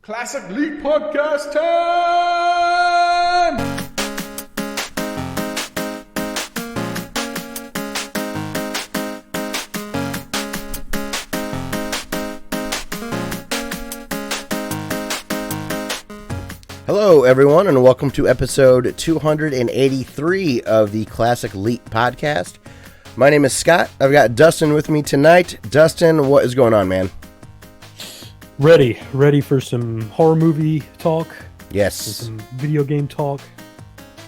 Classic League Podcast time! Hello, everyone, and welcome to episode 283 of the Classic Leap Podcast. My name is Scott. I've got Dustin with me tonight. Dustin, what is going on, man? Ready for some horror movie talk. Yes. And some video game talk.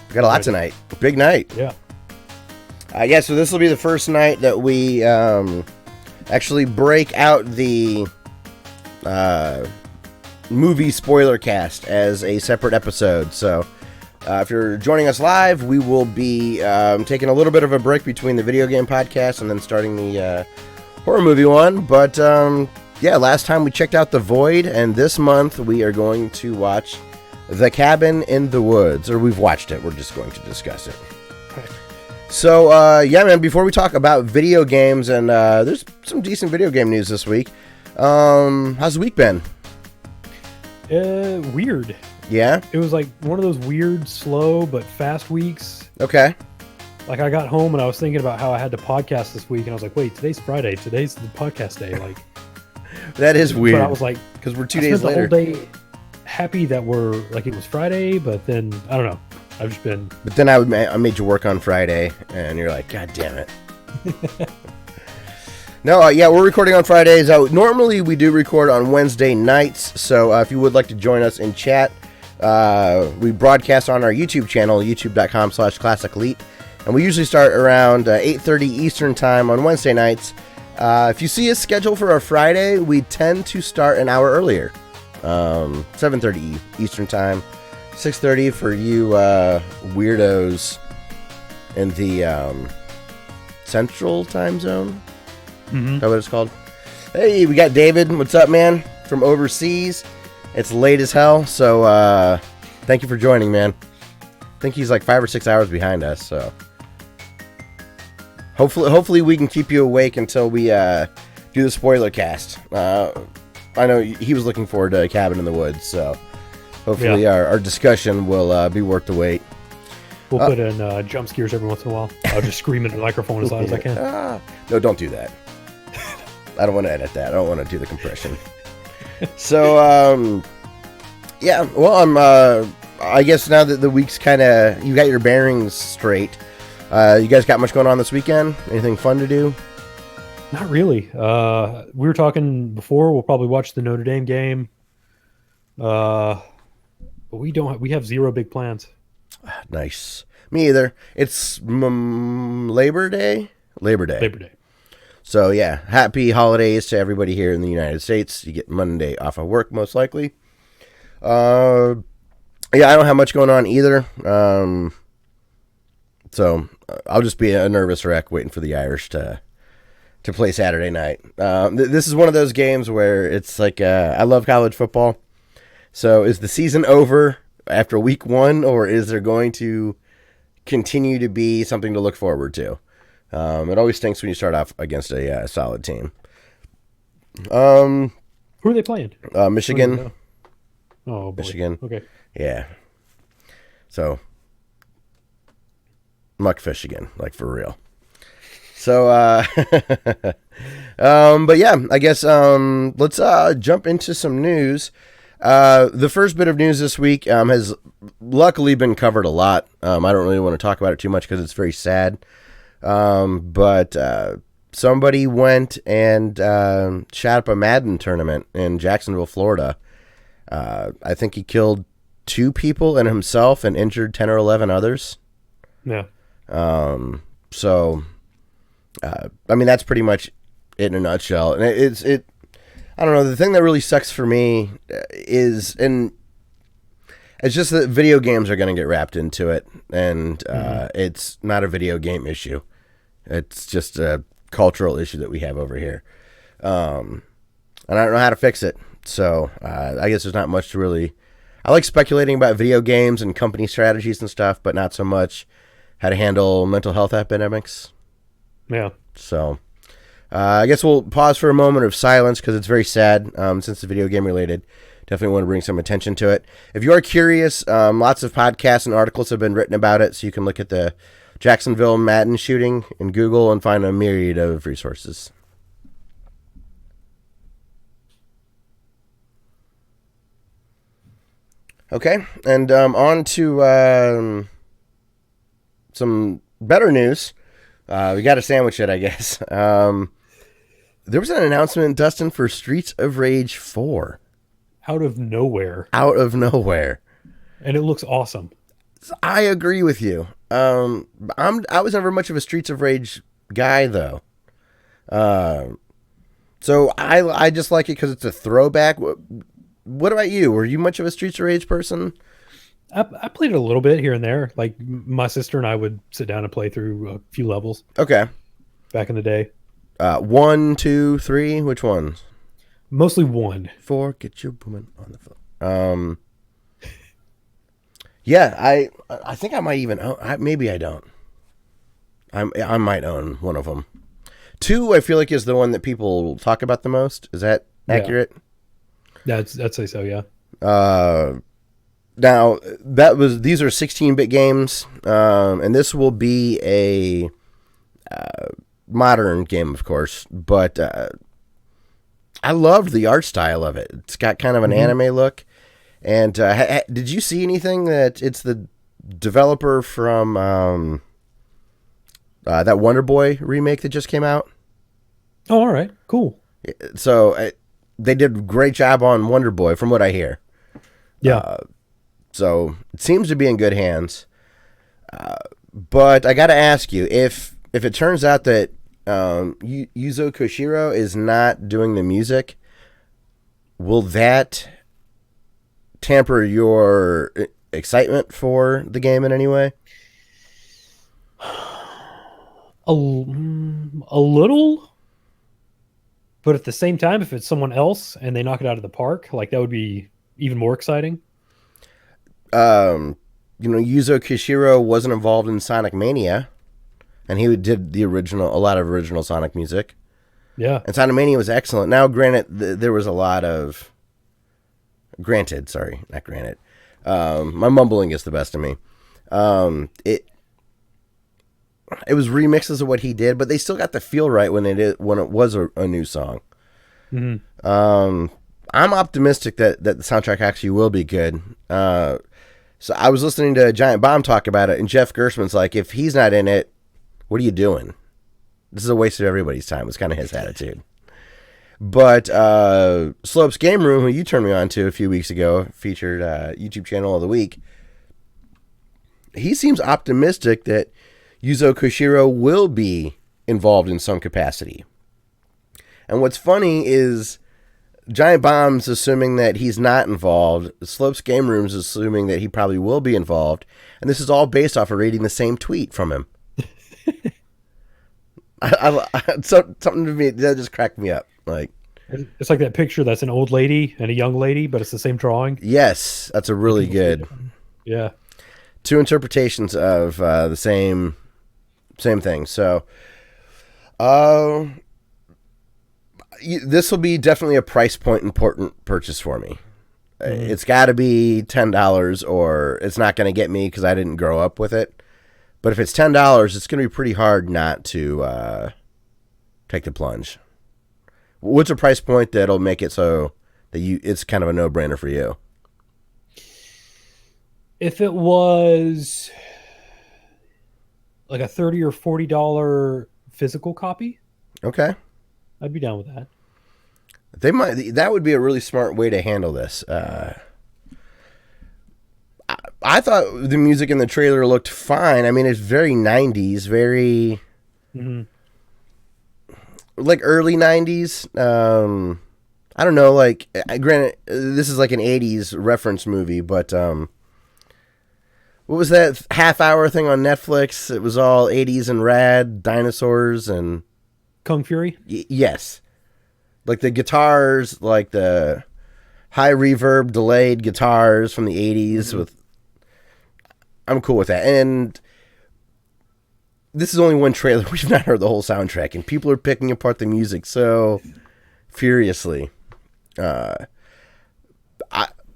We got a lot tonight. Big night. Yeah. So this will be the first night that we actually break out the movie spoiler cast as a separate episode. So if you're joining us live, we will be taking a little bit of a break between the video game podcast and then starting the horror movie one. But last time we checked out The Void, and this month we are going to watch The Cabin in the Woods. Or we've watched it. We're just going to discuss it. Okay. So, man, before we talk about video games, and there's some decent video game news this week. How's the week been? Weird. Yeah? It was like one of those weird, slow, but fast weeks. Okay. Like, I got home and I was thinking about how I had to podcast this week, and I was like, wait, today's Friday. Today's the podcast day. Like, that is weird. But I was like, because we're 2 days later. I spent the whole day happy that it was Friday, but then, I don't know. I've just been... But then I made you work on Friday, and you're like, God damn it. No, we're recording on Fridays. Normally, we do record on Wednesday nights, so if you would like to join us in chat, we broadcast on our YouTube channel, youtube.com/classicleap, and we usually start around 8:30 Eastern Time on Wednesday nights. If you see a schedule for our Friday, we tend to start an hour earlier, 7:30 Eastern Time, 6:30 for you weirdos in the Central Time Zone. Mm-hmm. Is that what it's called? Hey, we got David. What's up, man? From overseas. It's late as hell, so thank you for joining, man. I think he's like 5 or 6 hours behind us, so hopefully we can keep you awake until we do the spoiler cast. I know he was looking forward to Cabin in the Woods, so hopefully our discussion will be worth the wait. We'll put in jump scares every once in a while. I'll just scream into the microphone as loud as I can. No, don't do that. I don't want to edit that. I don't want to do the compression. So, I guess now that the week's kind of, you got your bearings straight, you guys got much going on this weekend? Anything fun to do? Not really. We were talking before, we'll probably watch the Notre Dame game. But we have zero big plans. Nice. Me either. It's Labor Day? Labor Day. So, yeah, happy holidays to everybody here in the United States. You get Monday off of work, most likely. I don't have much going on either. So, I'll just be a nervous wreck waiting for the Irish to play Saturday night. This is one of those games where it's like, I love college football. So, is the season over after week one, or is there going to continue to be something to look forward to? It always stinks when you start off against a solid team. Who are they playing? Michigan. Oh, boy. Michigan. Okay. Yeah. So, muckfish again, like for real. So, but yeah, I guess let's jump into some news. The first bit of news this week has luckily been covered a lot. I don't really want to talk about it too much because it's very sad. But somebody went and shot up a Madden tournament in Jacksonville, Florida. I think he killed 2 people and himself and injured 10 or 11 others. Yeah. So, that's pretty much it in a nutshell. And it I don't know, the thing that really sucks for me is, and it's just that video games are going to get wrapped into it, and it's not a video game issue. It's just a cultural issue that we have over here. And I don't know how to fix it. So I guess there's not much to really... I like speculating about video games and company strategies and stuff, but not so much how to handle mental health epidemics. Yeah. So I guess we'll pause for a moment of silence because it's very sad, since it's video game related, definitely want to bring some attention to it. If you are curious, lots of podcasts and articles have been written about it, so you can look at the Jacksonville Madden shooting in Google and find a myriad of resources. Okay, and on to some better news. We got to sandwich it, I guess. There was an announcement, Dustin, for Streets of Rage 4. Out of nowhere. Out of nowhere. And it looks awesome. I agree with you. I was never much of a Streets of Rage guy, though. So I just like it because it's a throwback. What about you? Were you much of a Streets of Rage person? I played it a little bit here and there. Like, my sister and I would sit down and play through a few levels. Okay. Back in the day. 1, 2, 3. Which ones? Mostly 1. 4. Get your woman on the phone. Yeah, I think I might even own. Maybe I don't. I might own one of them. 2, I feel like, is the one that people talk about the most. Is that accurate? Yeah, I'd say so. Yeah. Now these are 16-bit games, and this will be a modern game, of course. But I loved the art style of it. It's got kind of an anime look. And did you see anything that it's the developer from that Wonder Boy remake that just came out? Oh, all right, cool. So they did a great job on Wonder Boy, from what I hear. Yeah. So it seems to be in good hands. But I got to ask you, if it turns out that Yuzo Koshiro is not doing the music, will that tamper your excitement for the game in any way? A little, but at the same time, if it's someone else and they knock it out of the park, like, that would be even more exciting. Yuzo Koshiro wasn't involved in Sonic Mania, and he did a lot of original Sonic music. Yeah, and Sonic Mania was excellent. Now, granted, there was a lot of my mumbling is the best of me. It was remixes of what he did, but they still got the feel right when it was a new song. Mm-hmm. I'm optimistic that the soundtrack actually will be good. So I was listening to Giant Bomb talk about it, and Jeff Gershman's like, if he's not in it, what are you doing? This is a waste of everybody's time. It's kind of his attitude. But Slope's Game Room, who you turned me on to a few weeks ago, featured YouTube channel of the week, he seems optimistic that Yuzo Koshiro will be involved in some capacity. And what's funny is Giant Bomb's assuming that he's not involved. Slope's Game Room's assuming that he probably will be involved. And this is all based off of reading the same tweet from him. Something to me that just cracked me up. Like, it's like that picture that's an old lady and a young lady, but it's the same drawing. Yes, that's a really good. Yeah. 2 interpretations of the same thing. So, this will be definitely a price point important purchase for me. Mm-hmm. It's got to be $10, or it's not going to get me because I didn't grow up with it. But if it's $10, it's going to be pretty hard not to take the plunge. What's a price point that'll make it so that it's kind of a no-brainer for you? If it was like a $30 or $40 physical copy, okay, I'd be down with that. That would be a really smart way to handle this. I thought the music in the trailer looked fine. I mean, it's very 90s, very like early 90s. I don't know, like, granted, this is like an 80s reference movie, but what was that half-hour thing on Netflix? It was all 80s and rad, dinosaurs and Kung Fury? Yes. Like the guitars, like the high reverb, delayed guitars from the 80s with... I'm cool with that. And this is only one trailer. We've not heard the whole soundtrack, and people are picking apart the music so furiously.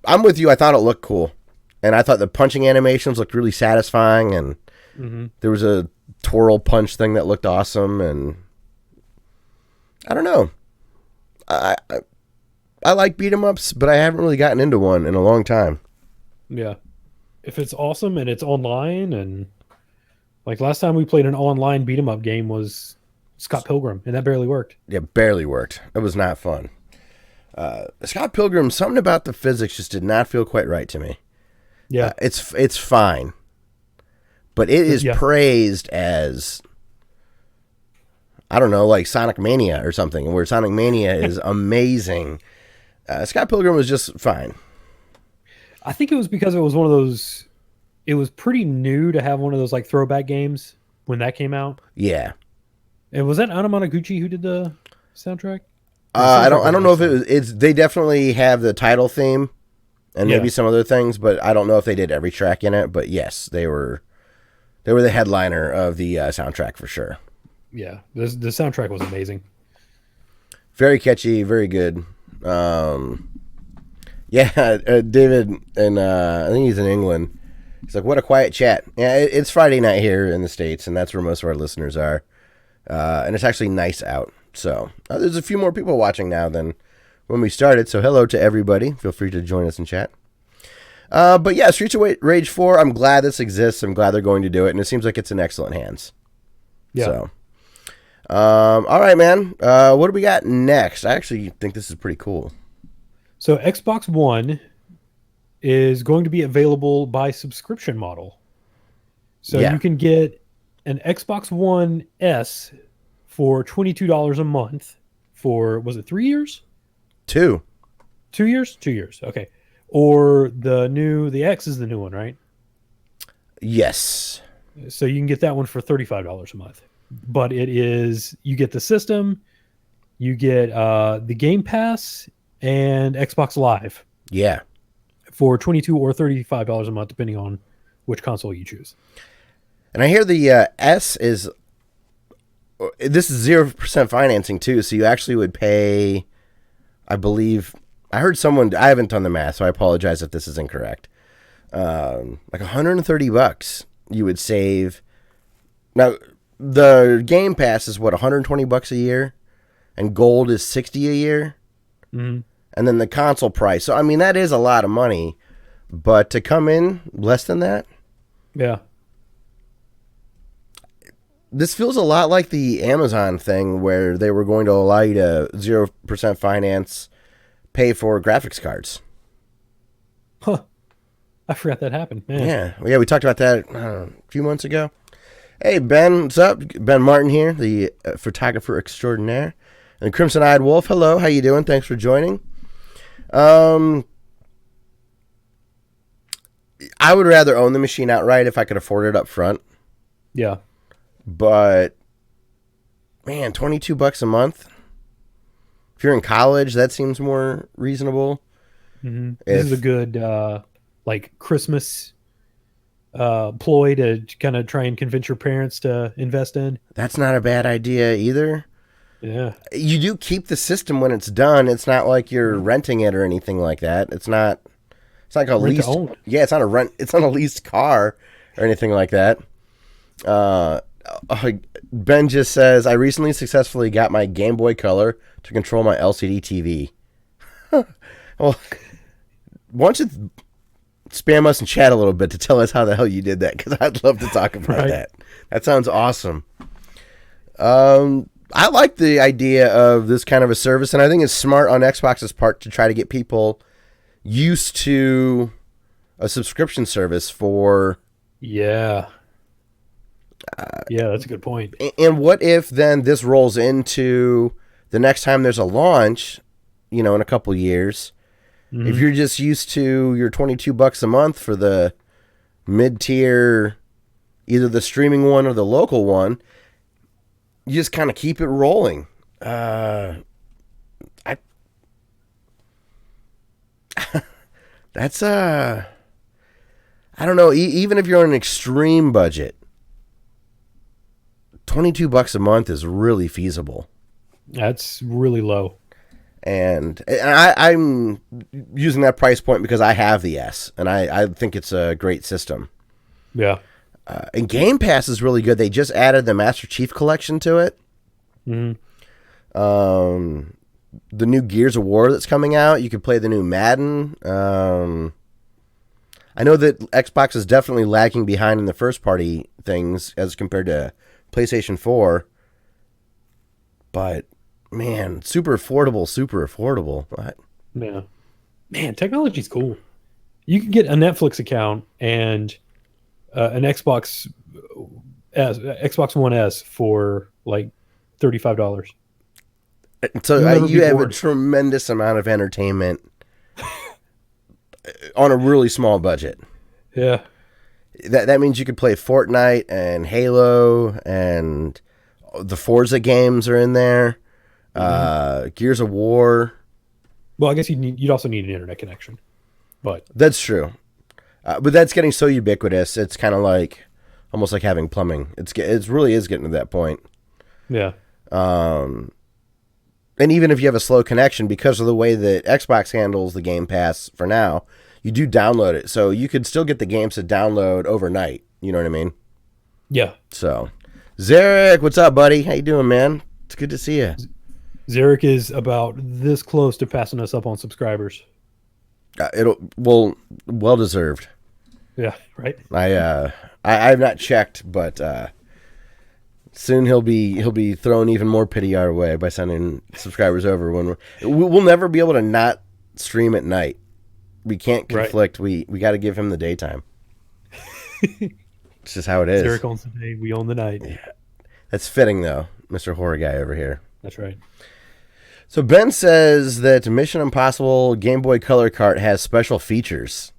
I'm with you. I thought it looked cool, and I thought the punching animations looked really satisfying, and there was a twirl punch thing that looked awesome, and I don't know. I like beat 'em ups, but I haven't really gotten into one in a long time. Yeah. If it's awesome and it's online, and like last time we played an online beat 'em up game was Scott Pilgrim, and that barely worked. Yeah, barely worked. It was not fun. Scott Pilgrim, something about the physics just did not feel quite right to me. Yeah. It's fine, but it is praised as, I don't know, like Sonic Mania or something, where Sonic Mania is amazing. Scott Pilgrim was just fine. I think it was because it was one of those. It was pretty new to have one of those like throwback games when that came out. Yeah. And was that Anamanaguchi who did the soundtrack? I don't know if it was. It's they definitely have the title theme and maybe some other things, but I don't know if they did every track in it. But yes, they were the headliner of the soundtrack for sure. Yeah, the soundtrack was amazing. Very catchy, very good. David, and I think he's in England. He's like, what a quiet chat. Yeah, it's Friday night here in the States, and that's where most of our listeners are. And it's actually nice out. So there's a few more people watching now than when we started. So hello to everybody. Feel free to join us in chat. But yeah, Streets of Rage 4, I'm glad this exists. I'm glad they're going to do it, and it seems like it's in excellent hands. Yeah. So, all right, man. What do we got next? I actually think this is pretty cool. So Xbox One is going to be available by subscription model. So you can get an Xbox One S for $22 a month for, was it 3 years? 2. 2 years? 2 years. Okay. Or the X is the new one, right? Yes. So you can get that one for $35 a month. But you get the system, you get the Game Pass, and Xbox Live. Yeah. For $22 or $35 a month, depending on which console you choose. And I hear the S is, this is 0% financing too, so you actually would pay, I believe, I heard someone, I haven't done the math, so I apologize if this is incorrect. Like $130 you would save. Now, the Game Pass is what, $120 a year? And Gold is $60 a year? Mm-hmm. And then the console price. So, I mean, that is a lot of money. But to come in less than that? Yeah. This feels a lot like the Amazon thing where they were going to allow you to 0% finance, pay for graphics cards. Huh. I forgot that happened, man. Yeah, we talked about that a few months ago. Hey, Ben, what's up? Ben Martin here, the photographer extraordinaire. And Crimson Eyed Wolf, hello, how you doing? Thanks for joining. I would rather own the machine outright if I could afford it up front. Yeah. But, man, $22 a month? If you're in college, that seems more reasonable. Mm-hmm. This is a good, Christmas ploy to kind of try and convince your parents to invest in. That's not a bad idea either. Yeah. You do keep the system when it's done. It's not like you're renting it or anything like that. It's like a leased. Yeah, it's not a rent. It's not a leased car or anything like that. Ben just says, I recently successfully got my Game Boy Color to control my LCD TV. Well, why don't you spam us and chat a little bit to tell us how the hell you did that? Because I'd love to talk about that. That sounds awesome. I like the idea of this kind of a service, and I think it's smart on Xbox's part to try to get people used to a subscription service for... Yeah. That's a good point. And what if then this rolls into the next time there's a launch, in a couple years, if you're just used to your $22 a month for the mid-tier, either the streaming one or the local one, you just kind of keep it rolling. That's I don't know. Even if you're on an extreme budget, $22 a month is really feasible. That's really low. I'm using that price point because I have the S, and I think it's a great system. Yeah. And Game Pass is really good. They just added the Master Chief Collection to it. Mm-hmm. The new Gears of War that's coming out. You can play the new Madden. I know that Xbox is definitely lagging behind in the first-party things as compared to PlayStation 4. But, man, super affordable. What? Yeah. Man, technology's cool. You can get a Netflix account and an Xbox One S for like $35. So you have a tremendous amount of entertainment on a really small budget. Yeah. That means you could play Fortnite and Halo, and the Forza games are in there. Gears of War. Well, I guess you'd also need an internet connection. But that's true. But that's getting so ubiquitous. It's kind of like almost like having plumbing. It really is getting to that point. Yeah. And even if you have a slow connection, because of the way that Xbox handles the Game Pass for now, you do download it. So you could still get the games to download overnight. You know what I mean? Yeah. So, Zarek, what's up, buddy? How you doing, man? It's good to see you. Zarek is about this close to passing us up on subscribers. Well deserved. Yeah, right. I've not checked, but soon he'll be throwing even more pity our way by sending subscribers over. When we'll never be able to not stream at night. We can't conflict. Right. We got to give him the daytime. It's just how it is. Zarek owns the day, we own the night. Yeah. That's fitting, though, Mr. Horror Guy over here. That's right. So Ben says that Mission Impossible Game Boy Color cart has special features.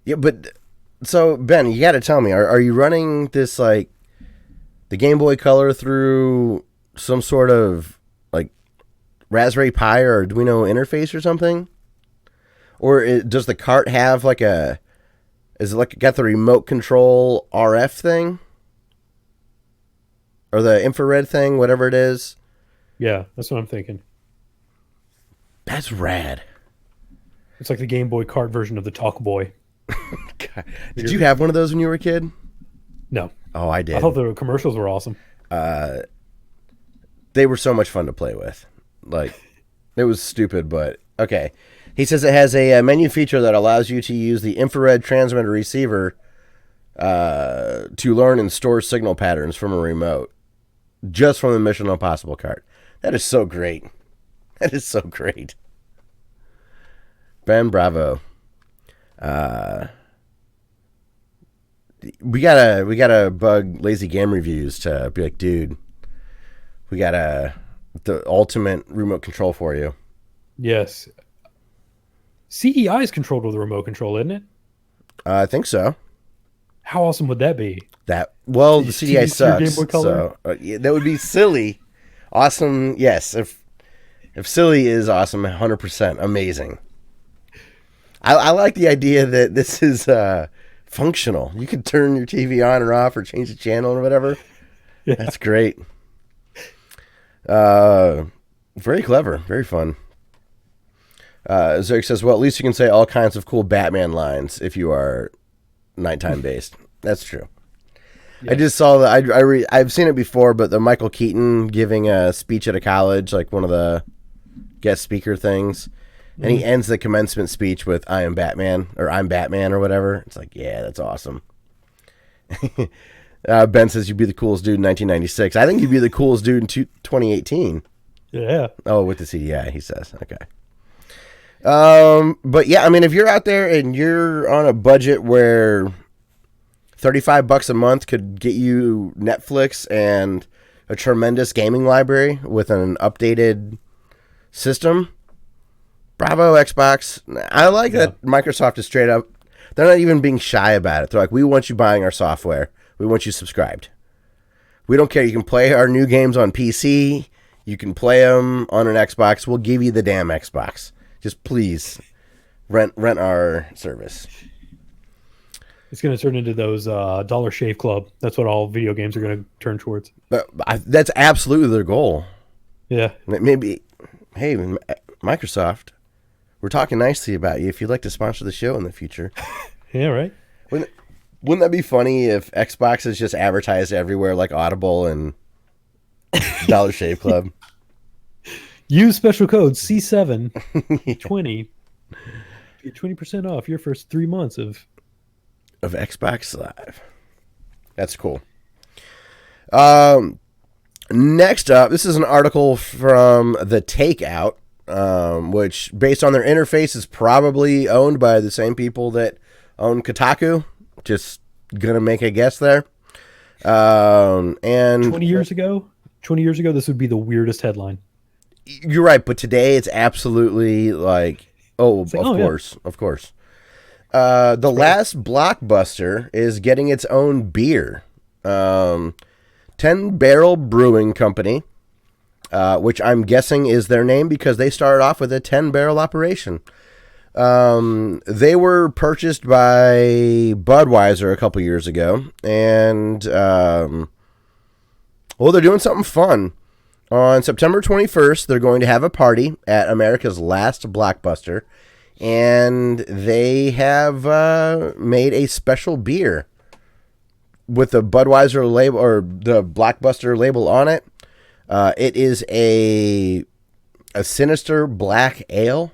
Yeah, but so Ben, you got to tell me, are you running this like the Game Boy Color through some sort of like Raspberry Pi or Arduino interface or something? Or does the cart have like is it like got the remote control RF thing? Or the infrared thing, whatever it is? Yeah, that's what I'm thinking. That's rad. It's like the Game Boy cart version of the Talk Boy. Did you have one of those when you were a kid? No. Oh, I did. I thought the commercials were awesome. They were so much fun to play with. Like, it was stupid, but okay. He says it has a menu feature that allows you to use the infrared transmitter receiver to learn and store signal patterns from a remote, just from the Mission Impossible cart. That is so great. That is so great. Ben, bravo. We gotta bug Lazy Game Reviews to be like, dude, we got the ultimate remote control for you. Yes. CDI is controlled with a remote control, isn't it? I think so. How awesome would that be? The CDI sucks. So yeah, that would be silly. Awesome, yes. If silly is awesome, 100% amazing. I like the idea that this is functional. You can turn your TV on or off or change the channel or whatever. Yeah. That's great. Very clever. Very fun. Zerk says, well, at least you can say all kinds of cool Batman lines if you are nighttime based. That's true. Yes. I just saw I've seen it before, but the Michael Keaton giving a speech at a college, like one of the guest speaker things. And he ends the commencement speech with I am Batman or whatever. It's like, yeah, that's awesome. Ben says you'd be the coolest dude in 1996. I think you'd be the coolest dude in 2018. Yeah. Oh, with the CDI, he says. Okay. But yeah, I mean, if you're out there and you're on a budget where $35 a month could get you Netflix and a tremendous gaming library with an updated system, bravo, Xbox. I like that Microsoft is straight up. They're not even being shy about it. They're like, we want you buying our software. We want you subscribed. We don't care. You can play our new games on PC. You can play them on an Xbox. We'll give you the damn Xbox. Just please rent our service. It's going to turn into those Dollar Shave Club. That's what all video games are going to turn towards. But that's absolutely their goal. Yeah. Maybe hey, Microsoft, we're talking nicely about you. If you'd like to sponsor the show in the future. Yeah, right. Wouldn't that be funny if Xbox is just advertised everywhere like Audible and Dollar Shave Club? Use special code C720. Get 20% off your first 3 months of Xbox Live. That's cool. Next up, this is an article from The Takeout, which, based on their interface, is probably owned by the same people that own Kotaku. Just gonna make a guess there. And 20 years ago, this would be the weirdest headline. You're right, but today it's absolutely like, of course. The Last Blockbuster is getting its own beer. 10 Barrel Brewing Company, which I'm guessing is their name because they started off with a 10-barrel operation. They were purchased by Budweiser a couple years ago, and they're doing something fun. On September 21st, they're going to have a party at America's Last Blockbuster, and they have made a special beer with the Budweiser label or the Blockbuster label on it. It is a Sinister Black Ale,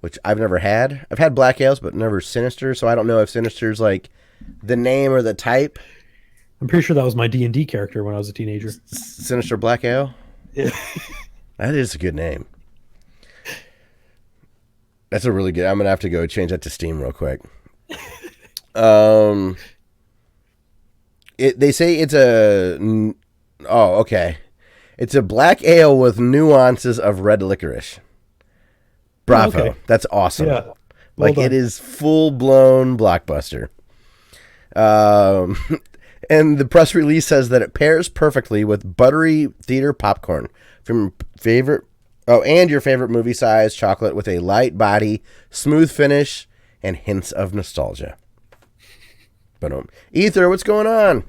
which I've never had. I've had black ales, but never Sinister, so I don't know if Sinister's like the name or the type. I'm pretty sure that was my D&D character when I was a teenager. Sinister Black Ale? Yeah. That is a good name. That's a really good... I'm going to have to go change that to Steam real quick. They say it's a... Oh, okay. It's a black ale with nuances of red licorice. Bravo. Okay. That's awesome. Yeah. Like, it is full-blown Blockbuster. And the press release says that it pairs perfectly with buttery theater popcorn from and your favorite movie size chocolate with a light body, smooth finish, and hints of nostalgia. But Ether, what's going on?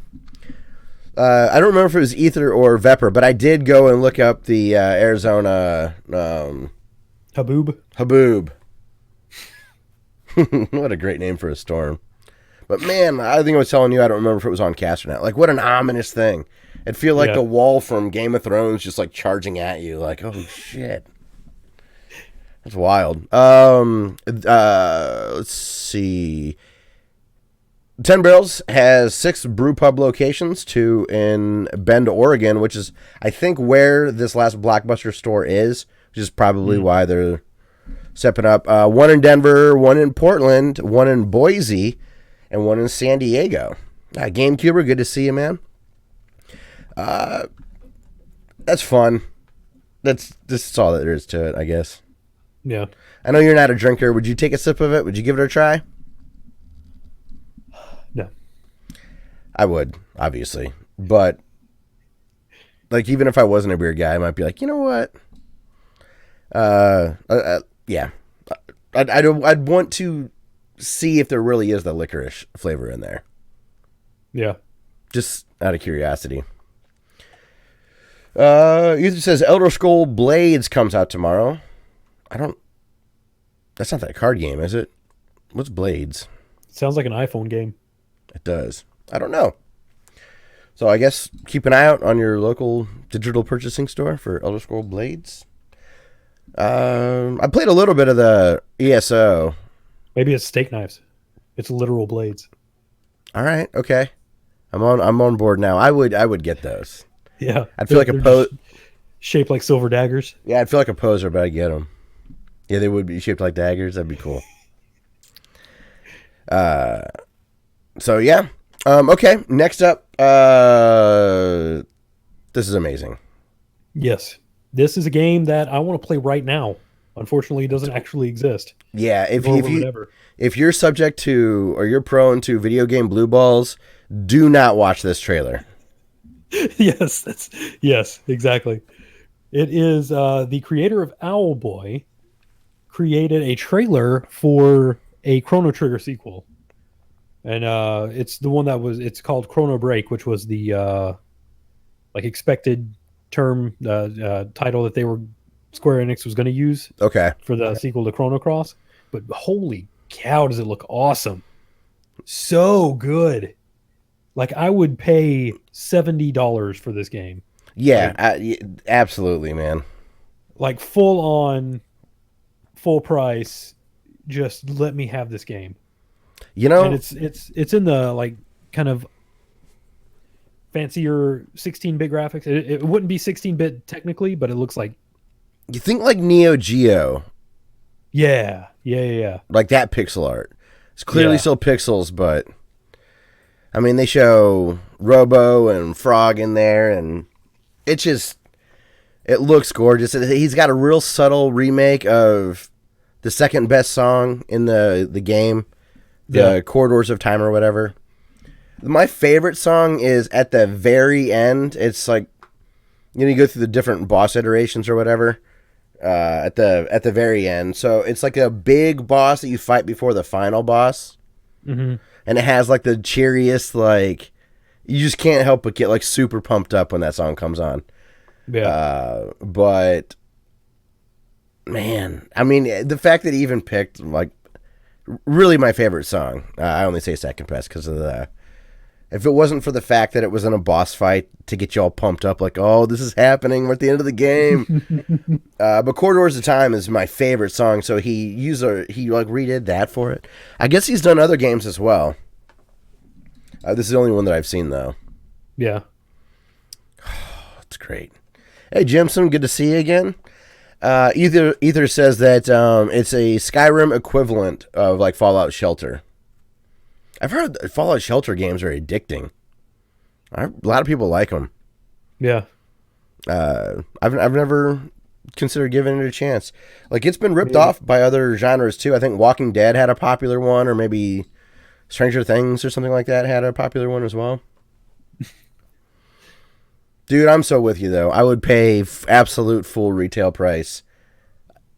I don't remember if it was Ether or Vepper, but I did go and look up the Arizona Haboob. What a great name for a storm. But man, I think I was telling you, I don't remember if it was on cast or not. Like, what an ominous thing. It'd feel like the wall from Game of Thrones just like charging at you. Like, oh shit. That's wild. Let's see. 10 Barrels has 6 brew pub locations, 2 in Bend, Oregon, which is, I think, where this Last Blockbuster store is, which is probably why they're stepping up. 1 in Denver, 1 in Portland, 1 in Boise, and 1 in San Diego. GameCuber, good to see you, man. That's fun. That's all that there is to it, I guess. Yeah. I know you're not a drinker. Would you take a sip of it? Would you give it a try? No. I would, obviously. But, like, even if I wasn't a beer guy, I might be like, you know what? Yeah. I'd want to see if there really is the licorice flavor in there. Yeah. Just out of curiosity. Ethan says Elder Scroll Blades comes out tomorrow. That's not that card game, is it? What's Blades? Sounds like an iPhone game. It does. I don't know. So I guess keep an eye out on your local digital purchasing store for Elder Scroll Blades. I played a little bit of the ESO. Maybe it's steak knives. It's literal blades. All right, okay. I'm on board now. I would get those. Yeah. I'd feel like a shaped like silver daggers. Yeah, I'd feel like a poser, but I'd get them. Yeah, they would be shaped like daggers. That'd be cool. So yeah. Okay. Next up. This is amazing. Yes. This is a game that I want to play right now. Unfortunately, it doesn't actually exist. Yeah, if you're subject to or you're prone to video game blue balls, do not watch this trailer. Yes, exactly. It is the creator of Owlboy created a trailer for a Chrono Trigger sequel. And it's the one it's called Chrono Break, which was the expected term title that they were Square Enix was going to use Okay. for the sequel to Chrono Cross. But holy cow, does it look awesome. So good. Like, I would pay $70 for this game. Yeah, absolutely, man. Like, full price. Just let me have this game. You know, and it's in the like kind of fancier 16-bit graphics. It wouldn't be 16-bit technically, but it looks like, you think like Neo Geo, yeah, like that pixel art. It's clearly still pixels, but I mean, they show Robo and Frog in there, and it looks gorgeous. He's got a real subtle remake of the second best song in the game, the Corridors of Time or whatever. My favorite song is at the very end. It's like, you go through the different boss iterations or whatever at the very end. So it's like a big boss that you fight before the final boss. Mm-hmm. And it has like the cheeriest, like, you just can't help but get like super pumped up when that song comes on. Yeah. But man, I mean, the fact that he even picked like really my favorite song. I only say second best because of if it wasn't for the fact that it was in a boss fight to get you all pumped up, like, oh, this is happening, we're at the end of the game. But Corridors of Time is my favorite song, so he like redid that for it. I guess he's done other games as well. This is the only one that I've seen though. Yeah. It's great. Hey, Jimson, good to see you again. Ether says that it's a Skyrim equivalent of like Fallout Shelter. I've heard that Fallout Shelter games are addicting. A lot of people like them. Yeah. I've never considered giving it a chance. Like, it's been ripped off by other genres too. I think Walking Dead had a popular one, or maybe Stranger Things or something like that had a popular one as well. Dude, I'm so with you though. I would pay absolute full retail price,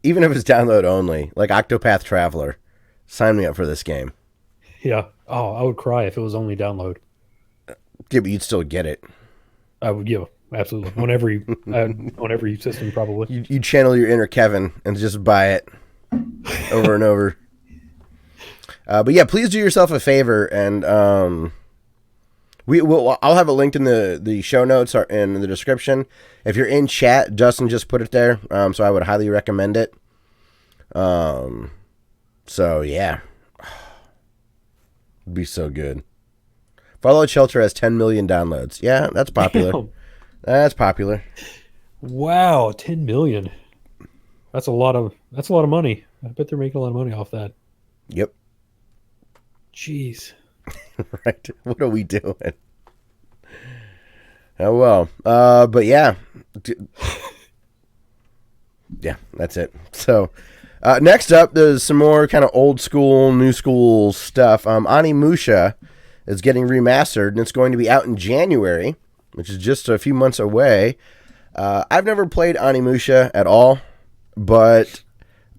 even if it's download only, like Octopath Traveler. Sign me up for this game. Yeah. Oh, I would cry if it was only download. Yeah, but you'd still get it. I would, yeah, absolutely. On every system, probably. You channel your inner Kevin and just buy it over and over. But yeah, please do yourself a favor, and I'll have it linked in the show notes or in the description. If you're in chat, Dustin just put it there, so I would highly recommend it. So yeah. Be so good. Fallout Shelter has 10 million downloads. Yeah, that's popular. Damn. That's popular. Wow, 10 million. That's a lot of money. I bet they're making a lot of money off that. Yep. Jeez. Right. What are we doing? Oh well. But yeah. Yeah, that's it. So next up, there's some more kind of old school, new school stuff. Onimusha is getting remastered, and it's going to be out in January, which is just a few months away. I've never played Onimusha at all, but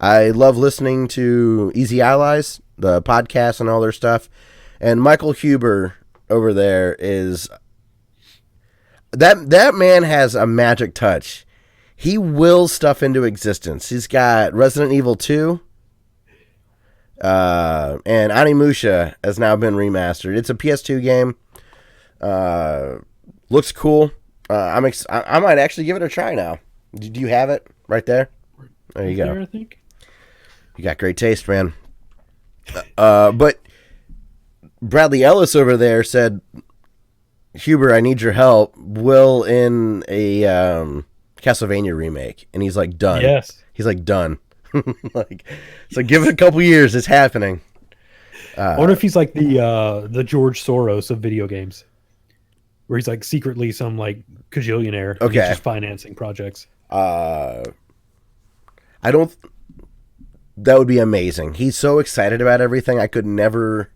I love listening to Easy Allies, the podcast, and all their stuff. And Michael Huber over there is... That man has a magic touch. He wills stuff into existence. He's got Resident Evil 2, and Onimusha has now been remastered. It's a PS2 game. Looks cool. I might actually give it a try now. Do you have it right there? There you go. I think. You got great taste, man. But Bradley Ellis over there said, Huber, I need your help. Will in a Castlevania remake, and he's like, done. Yes. He's like, done. So give it a couple years. It's happening. I wonder if he's like the George Soros of video games, where he's like secretly some like cajillionaire. Okay. He's just financing projects. I don't. That would be amazing. He's so excited about everything. I could never.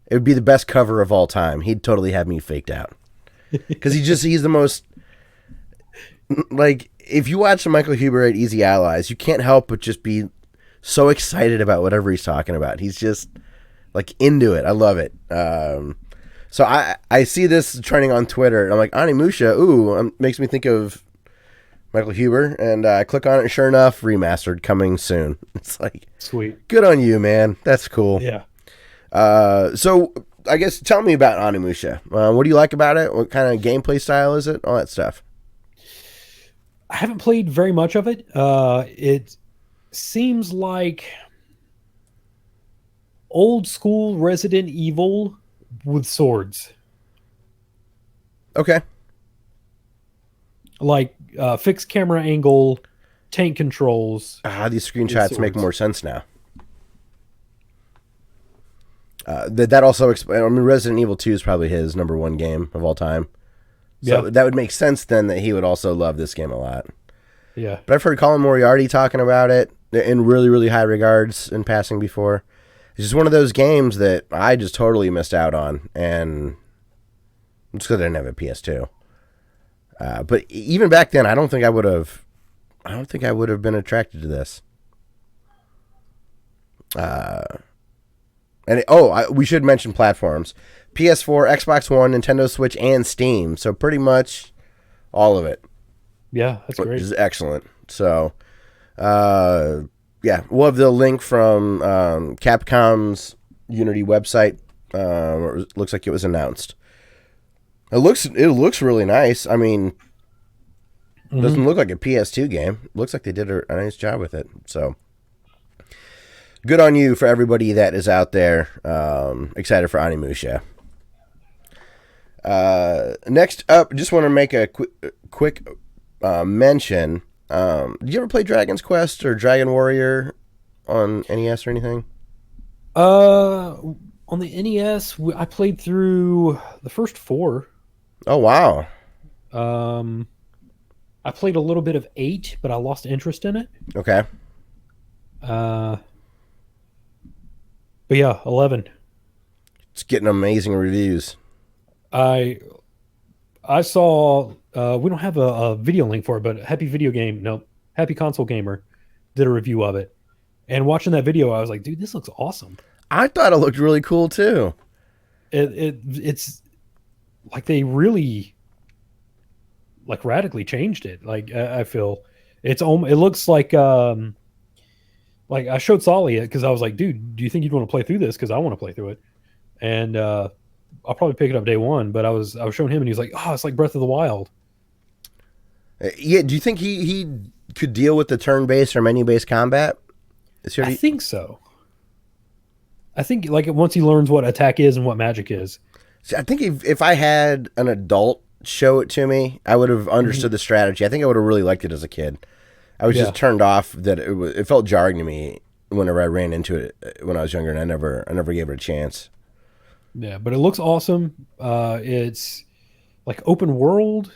It would be the best cover of all time. He'd totally have me faked out. Because he's the most... Like, if you watch Michael Huber at Easy Allies, you can't help but just be so excited about whatever he's talking about. He's just, like, into it. I love it. So I see this trending on Twitter, and I'm like, Onimusha, ooh, makes me think of Michael Huber, and I click on it, and sure enough, remastered, coming soon. It's like, Sweet. good on you, man. That's cool. Yeah. So I guess tell me about Onimusha. What do you like about it? What kind of gameplay style is it? All that stuff. I haven't played very much of it. It seems like old school Resident Evil with swords. Okay. Like fixed camera angle, tank controls. These screenshots make more sense now. That also, Resident Evil 2 is probably his number one game of all time. So that would make sense then that he would also love this game a lot. Yeah. But I've heard Colin Moriarty talking about it in really, really high regards in passing before. It's just one of those games that I just totally missed out on, and it's because I didn't have a PS2. But even back then, I don't think I would have been attracted to this. We should mention platforms: PS4, Xbox One, Nintendo Switch, and Steam. So pretty much all of it. Yeah, that's great. Which is excellent. So, we'll have the link from Capcom's Unity website. It looks like it was announced. It looks really nice. I mean, it doesn't look like a PS2 game. It looks like they did a nice job with it. So, good on you for everybody that is out there excited for Onimusha. Next up, just want to make a quick mention. Did you ever play Dragon's Quest or Dragon Warrior on NES or anything? On the NES, I played through the first 4. Oh, wow. I played a little bit of 8, but I lost interest in it. Okay. But yeah, 11. It's getting amazing reviews. I saw, we don't have a video link for it, but Happy Console Gamer did a review of it. And watching that video, I was like, dude, this looks awesome. I thought it looked really cool too. It's like they really radically changed it. Like I feel it looks like I showed Solly it because I was like, dude, do you think you'd want to play through this? Because I want to play through it. And I'll probably pick it up day one. But I was showing him and he's like, oh, it's like Breath of the Wild. Yeah. Do you think he could deal with the turn-based or menu-based combat? I think so. I think once he learns what attack is and what magic is. See, I think if I had an adult show it to me, I would have understood the strategy. I think I would have really liked it as a kid. I was just turned off that it felt jarring to me whenever I ran into it when I was younger, and I never gave it a chance. Yeah, but it looks awesome. It's like open world.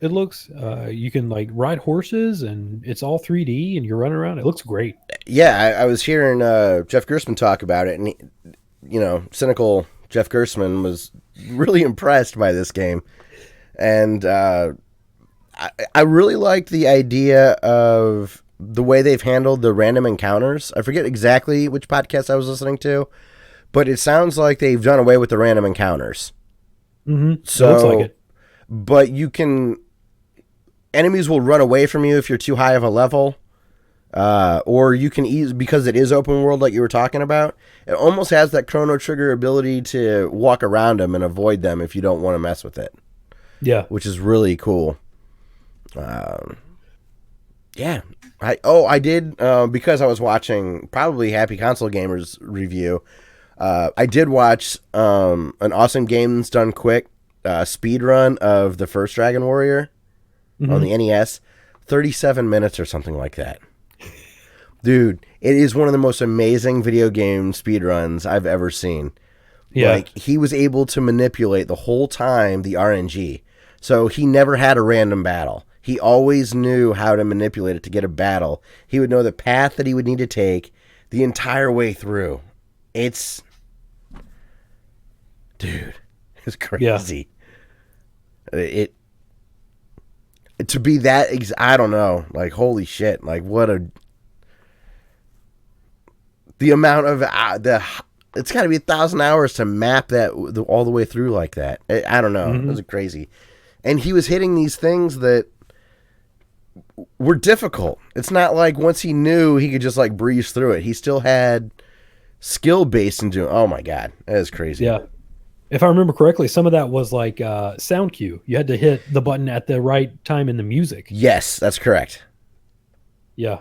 It looks you can ride horses, and it's all 3D, and you're running around. It looks great. Yeah, I was hearing Jeff Gerstmann talk about it, and cynical Jeff Gerstmann was really impressed by this game, and I really liked the idea of the way they've handled the random encounters. I forget exactly which podcast I was listening to, but it sounds like they've done away with the random encounters. Mm-hmm. So, it looks like it. But enemies will run away from you if you're too high of a level, or you can because it is open world like you were talking about. It almost has that Chrono Trigger ability to walk around them and avoid them if you don't want to mess with it. Yeah, which is really cool. Yeah. I did because I was watching probably Happy Console Gamer's review. I did watch an Awesome Games Done Quick speed run of the first Dragon Warrior on the NES. 37 minutes or something like that. Dude, it is one of the most amazing video game speed runs I've ever seen. Yeah. He was able to manipulate the whole time the RNG. So he never had a random battle. He always knew how to manipulate it to get a battle. He would know the path that he would need to take the entire way through. It's crazy. Yeah. To be that, I don't know, holy shit, the amount of it's got to be 1,000 hours to map that all the way through like that. I don't know. It was crazy. And he was hitting these things that were difficult. It's not like once he knew he could just like breeze through it. He still had skill based in doing. Oh my god, that is crazy. Yeah. If I remember correctly, some of that was like sound cue. You had to hit the button at the right time in the music. Yes, that's correct. Yeah.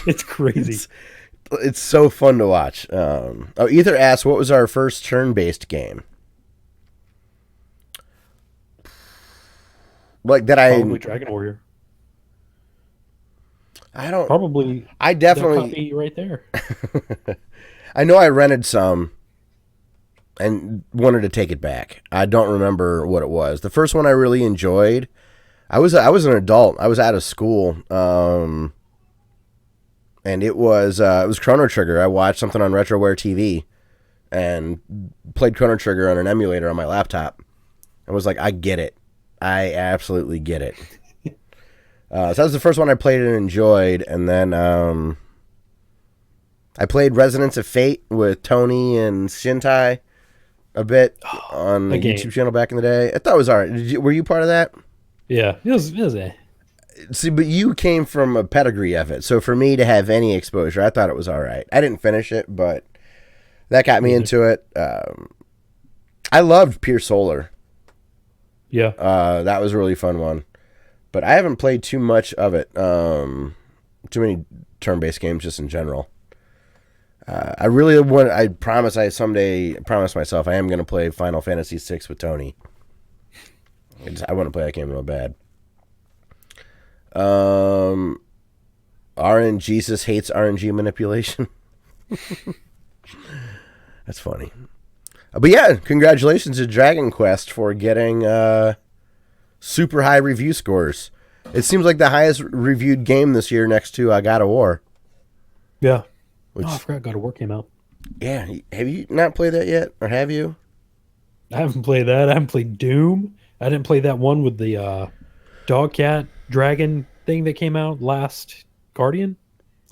It's crazy. It's so fun to watch. Ether asked, what was our first turn-based game? Like that Probably Dragon Warrior. I don't... Probably I definitely... copy right there. I know I rented some and wanted to take it back. I don't remember what it was. The first one I really enjoyed, I was an adult. I was out of school. And it was Chrono Trigger. I watched something on RetroWare TV and played Chrono Trigger on an emulator on my laptop. I was like, I get it. I absolutely get it. So that was the first one I played and enjoyed. And then I played Resonance of Fate with Tony and Shintai a bit on the YouTube channel back in the day. I thought it was all right. Were you part of that? Yeah, it was See, but you came from a pedigree of it. So for me to have any exposure, I thought it was all right. I didn't finish it, but that got me into it. I loved Pure Solar. Yeah. That was a really fun one. But I haven't played too much of it. Too many turn-based games just in general. I really want. I promise myself I am going to play Final Fantasy VI with Tony. I want to play that game real bad. RNGesus hates RNG manipulation. That's funny. But yeah, congratulations to Dragon Quest for getting super high review scores. It seems like the highest reviewed game this year next to God of War. Yeah. I forgot God of War came out. Yeah. Have you not played that yet? Or have you? I haven't played that. I haven't played Doom. I didn't play that one with the dog cat dragon thing that came out, Last Guardian.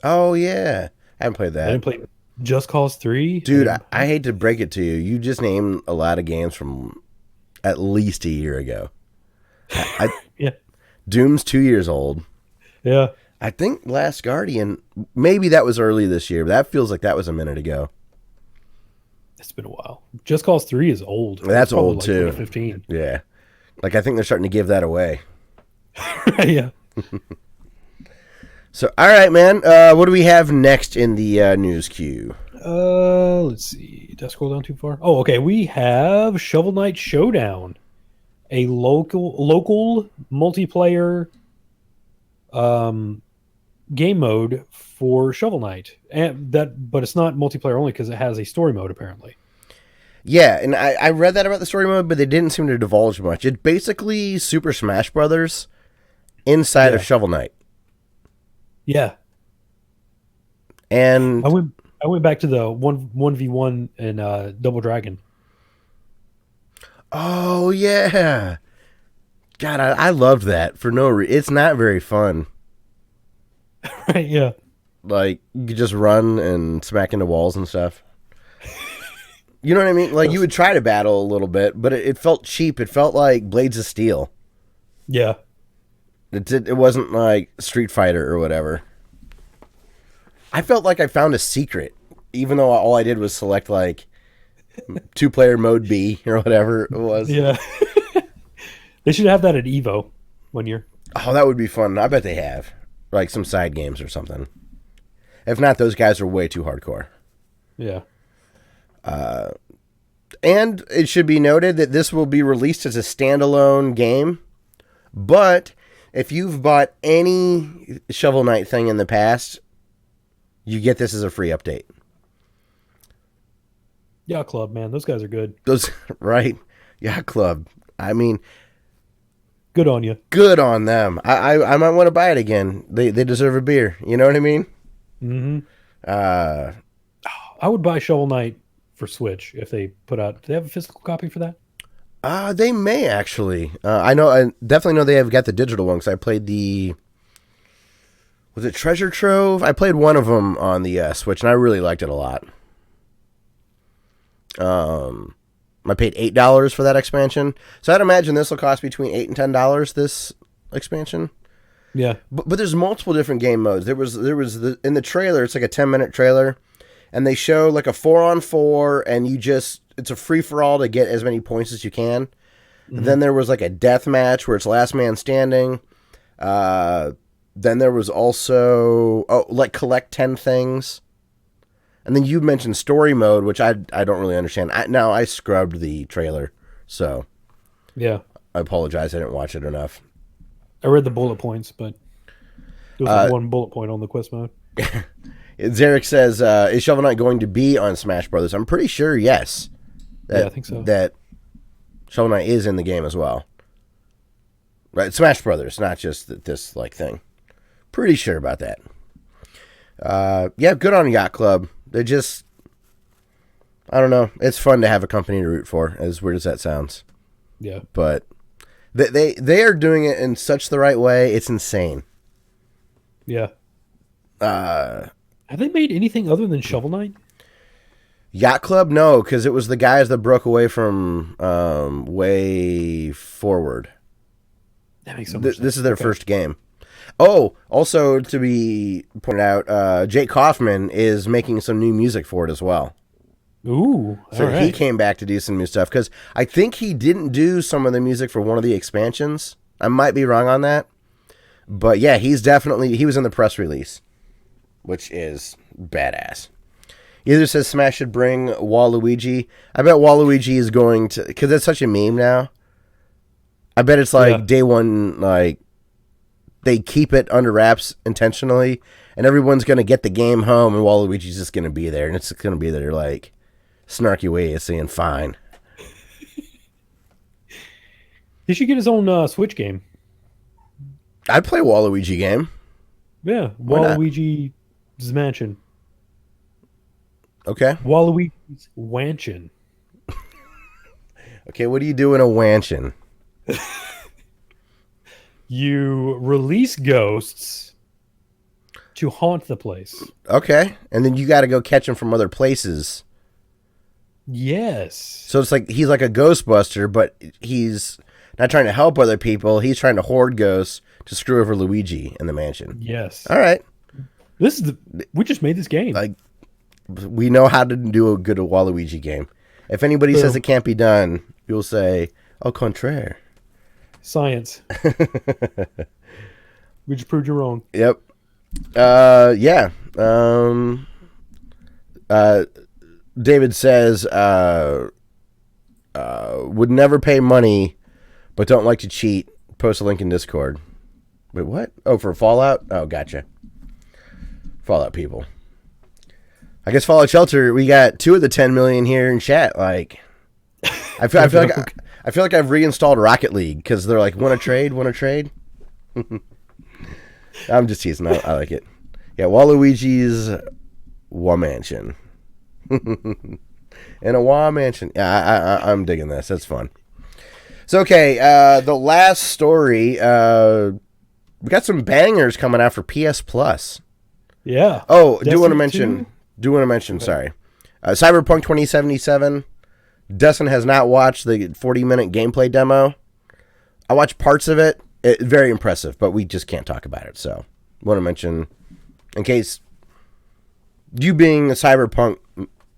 Oh, yeah. I haven't played that. I didn't play Just Cause 3. Dude, I hate to break it to you. You just named a lot of games from at least a year ago. Yeah. Doom's 2 years old. Yeah. I think Last Guardian, maybe that was early this year, but that feels like that was a minute ago. It's been a while. Just Cause 3 is old. That's old, like too. 2015. Yeah. Like, I think they're starting to give that away. Yeah. So, all right, man. What do we have next in the news queue? Let's see. Did I scroll down too far? Oh, okay. We have Shovel Knight Showdown, a local multiplayer game mode for Shovel Knight, but it's not multiplayer only because it has a story mode apparently. Yeah, and I read that about the story mode, but they didn't seem to divulge much. It's basically Super Smash Brothers inside of Shovel Knight. Yeah, and I went back to the 1v1 and Double Dragon. Oh yeah, God, I loved that for no reason. It's not very fun. Right? Yeah. Like you could just run and smack into walls and stuff. You know what I mean? Like you would try to battle a little bit, but it felt cheap. It felt like Blades of Steel. Yeah. It wasn't like Street Fighter or whatever. I felt like I found a secret, even though all I did was select like 2-player mode B or whatever it was. Yeah. They should have that at Evo one year. Oh, that would be fun. I bet they have. Like some side games or something. If not, those guys are way too hardcore. Yeah. And it should be noted that this will be released as a standalone game. But if you've bought any Shovel Knight thing in the past, you get this as a free update. Yeah, Club, man. Those guys are good. Those right? Yeah, Club. I mean, good on you. Good on them. I might want to buy it again. They deserve a beer. You know what I mean? Mm-hmm. I would buy Shovel Knight for Switch if they put out. Do they have a physical copy for that? They may actually. I definitely know they have got the digital one because I played was it Treasure Trove? I played one of them on the Switch and I really liked it a lot. I paid $8 for that expansion, so I'd imagine this will cost between $8 and $10. This expansion. Yeah. But there's multiple different game modes. There was in the trailer. It's like a 10-minute trailer, and they show like a 4-on-4, and it's a free for all to get as many points as you can. Mm-hmm. Then there was like a death match where it's last man standing. Then there was also like collect 10 things. And then you mentioned story mode, which I don't really understand. I scrubbed the trailer, so yeah, I apologize. I didn't watch it enough. I read the bullet points, but there was one bullet point on the quest mode. Zarek says, is Shovel Knight going to be on Smash Brothers? I'm pretty sure, yes. I think so. That Shovel Knight is in the game as well. Right, Smash Brothers, not just this like thing. Pretty sure about that. Yeah, good on Yacht Club. They just, I don't know. It's fun to have a company to root for, as weird as that sounds. Yeah. But they are doing it in such the right way. It's insane. Yeah. Have they made anything other than Shovel Knight? Yacht Club? No, because it was the guys that broke away from Way Forward. That makes so much sense. This is their first game. Oh, also to be pointed out, Jake Kaufman is making some new music for it as well. Ooh, so he came back to do some new stuff because I think he didn't do some of the music for one of the expansions. I might be wrong on that, but yeah, he was in the press release, which is badass. Either says Smash should bring Waluigi. I bet Waluigi is going to, because it's such a meme now. I bet it's like day one, like. They keep it under wraps intentionally, and everyone's going to get the game home, and Waluigi's just going to be there, and it's going to be their, like, snarky way of saying fine. He should get his own Switch game. I'd play Waluigi game. Yeah, Waluigi's Mansion. Okay. Waluigi's Wanshin. Okay, what do you do in a Wanshin? You release ghosts to haunt the place. Okay. And then you got to go catch them from other places. Yes. So it's like he's like a Ghostbuster, but he's not trying to help other people. He's trying to hoard ghosts to screw over Luigi in the mansion. Yes. All right. We just made this game. Like, we know how to do a good Waluigi game. If anybody says it can't be done, you'll say, au contraire. Science. We just proved you wrong. Yep. Yeah. David says, would never pay money, but don't like to cheat. Post a link in Discord. Wait, what? Oh, for Fallout? Oh, gotcha. Fallout people. I guess Fallout Shelter, we got 2 of the 10 million here in chat. Like, I feel like I've reinstalled Rocket League because they're like, want to trade? I'm just teasing. I like it. Yeah, Waluigi's Mansion. In a Mansion. Yeah, I'm digging this. That's fun. So, okay, the last story, we got some bangers coming out for PS Plus. Yeah. Oh, do want to mention, sorry. Cyberpunk 2077. Dustin has not watched the 40-minute gameplay demo. I watched parts of it. Very impressive, but we just can't talk about it. So, want to mention, in case you being a Cyberpunk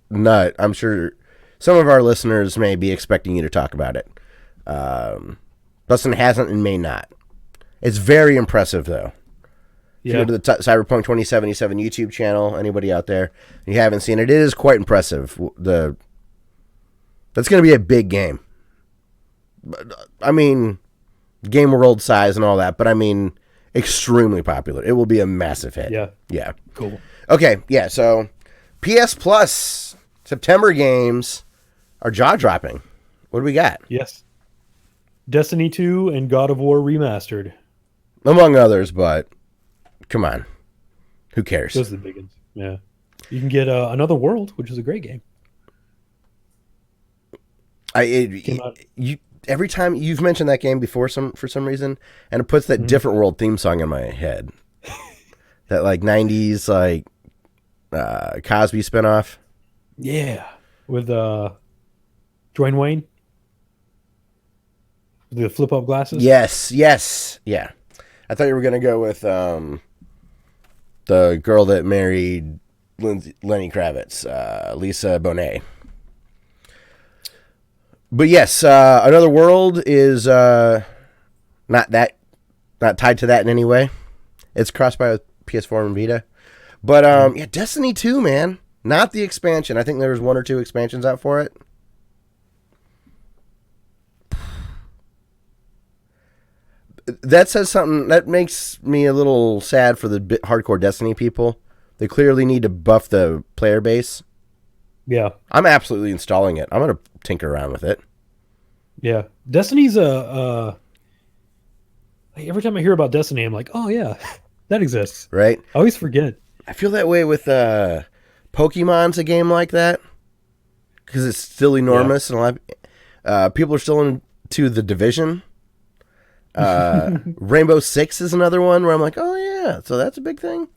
nut, I'm sure some of our listeners may be expecting you to talk about it. Dustin hasn't and may not. It's very impressive, though. If you go to the Cyberpunk 2077 YouTube channel, anybody out there, and you haven't seen it, it is quite impressive. That's going to be a big game. I mean, game world size and all that, but I mean, extremely popular. It will be a massive hit. Yeah. Yeah. Cool. Okay, yeah, so PS Plus September games are jaw-dropping. What do we got? Yes. Destiny 2 and God of War Remastered. Among others, but come on. Who cares? Those are the big ones. Yeah. You can get Another World, which is a great game. Every time you've mentioned that game before for some reason, and it puts that Different World theme song in my head. That like 90s like Cosby spinoff. Yeah. With Dwayne Wayne. The flip up glasses. Yes. Yeah. I thought you were gonna go with the girl that married Lenny Kravitz, Lisa Bonet. But yes, Another World is not tied to that in any way. It's cross-buy with PS4 and Vita. But yeah, Destiny 2, man. Not the expansion. I think there was 1 or 2 expansions out for it. That says something that makes me a little sad for the hardcore Destiny people. They clearly need to buff the player base. Yeah. I'm absolutely installing it. I'm going to tinker around with it. Yeah. Destiny's every time I hear about Destiny, I'm like, oh, yeah, that exists. Right? I always forget. I feel that way with Pokemon's a game like that. Because it's still enormous. And a lot people are still into The Division. Rainbow Six is another one where I'm like, oh, yeah, so that's a big thing.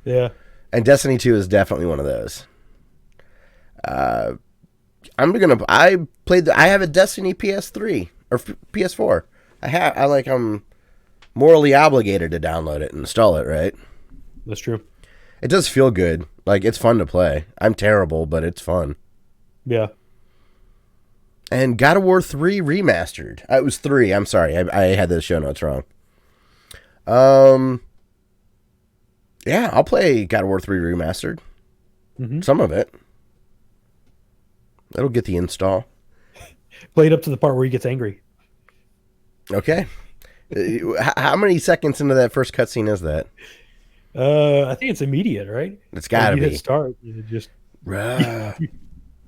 Yeah. And Destiny 2 is definitely one of those. I have a Destiny PS3 or PS4. I'm morally obligated to download it and install it, right? That's true. It does feel good. Like, it's fun to play. I'm terrible, but it's fun. Yeah. And God of War 3 remastered. It was 3. I'm sorry. I had the show notes wrong. Yeah, I'll play God of War 3 remastered. Mm-hmm. Some of it. That'll get the install. Play it up to the part where he gets angry. Okay. How many seconds into that first cutscene is that? I think it's immediate, right? It's got to be. You hit start. You just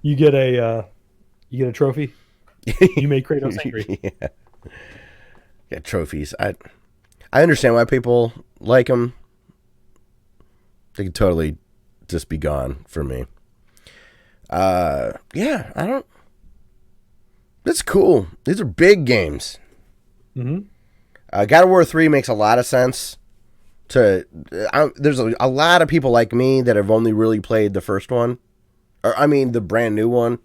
you get a trophy. You make Kratos angry. Yeah. Get trophies. I understand why people like them. They could totally just be gone for me. Yeah, I don't. That's cool. These are big games. Mm-hmm. God of War 3 makes a lot of sense. There's a lot of people like me that have only really played the first one. The brand new one.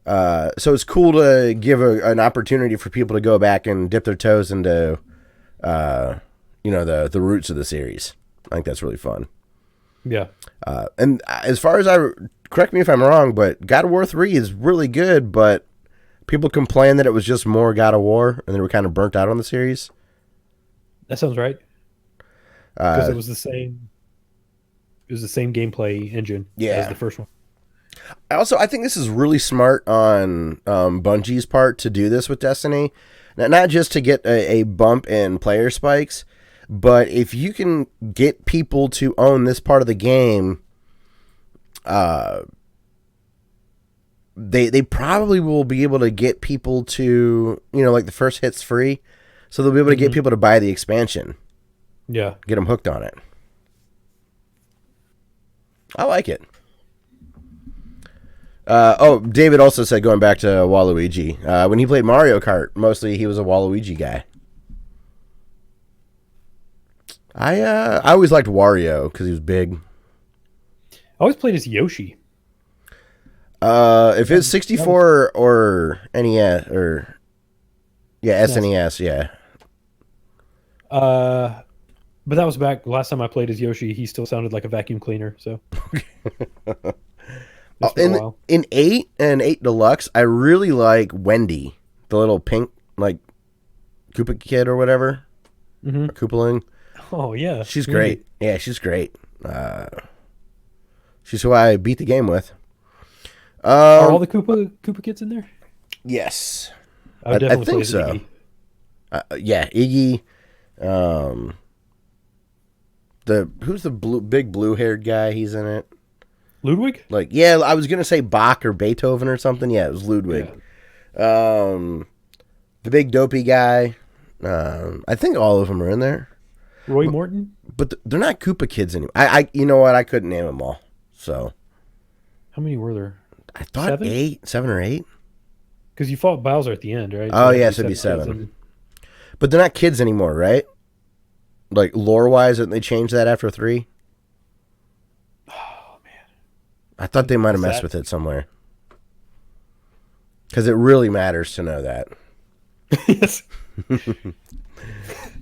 So it's cool to give an opportunity for people to go back and dip their toes into, the roots of the series. I think that's really fun. Yeah. And as far as correct me if I'm wrong, but God of War 3 is really good, but people complain that it was just more God of War and they were kind of burnt out on the series. That sounds right. Because it was the same gameplay engine as the first one. I think this is really smart on Bungie's part to do this with Destiny. Not just to get a bump in player spikes, but if you can get people to own this part of the game, they probably will be able to get people to, like the first hit's free. So they'll be able to get people to buy the expansion. Yeah. Get them hooked on it. I like it. David also said, going back to Waluigi, when he played Mario Kart, mostly he was a Waluigi guy. I always liked Wario because he was big. I always played as Yoshi. If it's 64 or NES SNES, yeah. But that was back last time I played as Yoshi. He still sounded like a vacuum cleaner. So. In 8 and 8 Deluxe, I really like Wendy, the little pink, like, Koopa kid or whatever. Mm-hmm. Or Koopaling. Oh, yeah. She's great. Yeah, she's great. She's who I beat the game with. Are all the Koopa kids in there? Yes. I think so. Iggy. Iggy. Who's the big blue-haired guy? He's in it. Ludwig? I was going to say Bach or Beethoven or something. Yeah, it was Ludwig. Yeah. The big dopey guy. I think all of them are in there. Roy Morton? But they're not Koopa kids anymore. You know what? I couldn't name them all. So. How many were there? I thought 7 or 8. Because you fought Bowser at the end, right? Oh, yeah, so it'd be 7. But they're not kids anymore, right? Like, lore-wise, didn't they change that after 3? Oh, man. I thought they might have messed with it somewhere. Because it really matters to know that. Yes.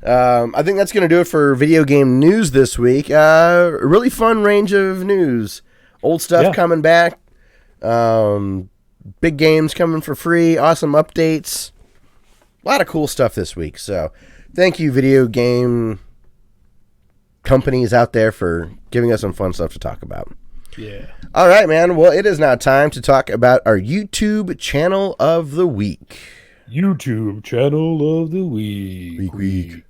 I think that's going to do it for video game news this week. Really fun range of news. Old stuff coming back. Big games coming for free. Awesome updates. A lot of cool stuff this week. So thank you, video game companies out there, for giving us some fun stuff to talk about. Yeah. All right, man. Well, it is now time to talk about our YouTube channel of the week. YouTube channel of the week. Week.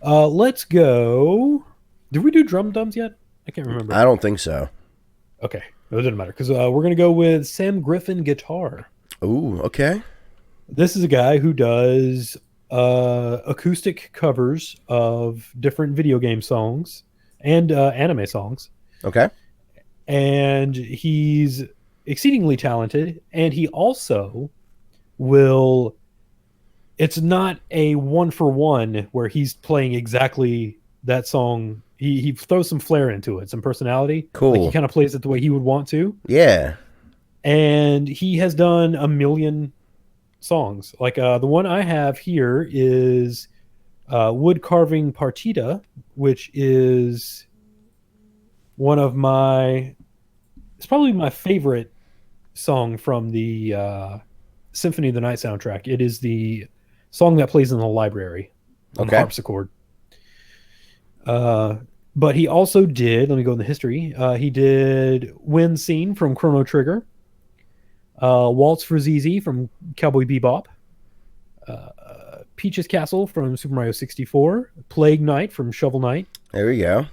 Let's go. Did we do drum dumbs yet? I can't remember. I don't think so. Okay. It doesn't matter, because we're going to go with Sam Griffin Guitar. Ooh, okay. This is a guy who does acoustic covers of different video game songs and anime songs. Okay. And he's exceedingly talented, and he also will... It's not a one-for-one where he's playing exactly that song. He throws some flair into it, some personality. Cool. Like, he kind of plays it the way he would want to. Yeah. And he has done a million songs. Like, the one I have here is Wood Carving Partita, which is one of my... It's probably my favorite song from the Symphony of the Night soundtrack. It is the song that plays in the library on the harpsichord. But he also did, let me go in the history, he did Wind Scene from Chrono Trigger, Waltz for ZZ from Cowboy Bebop, Peach's Castle from Super Mario 64, Plague Knight from Shovel Knight. There we go.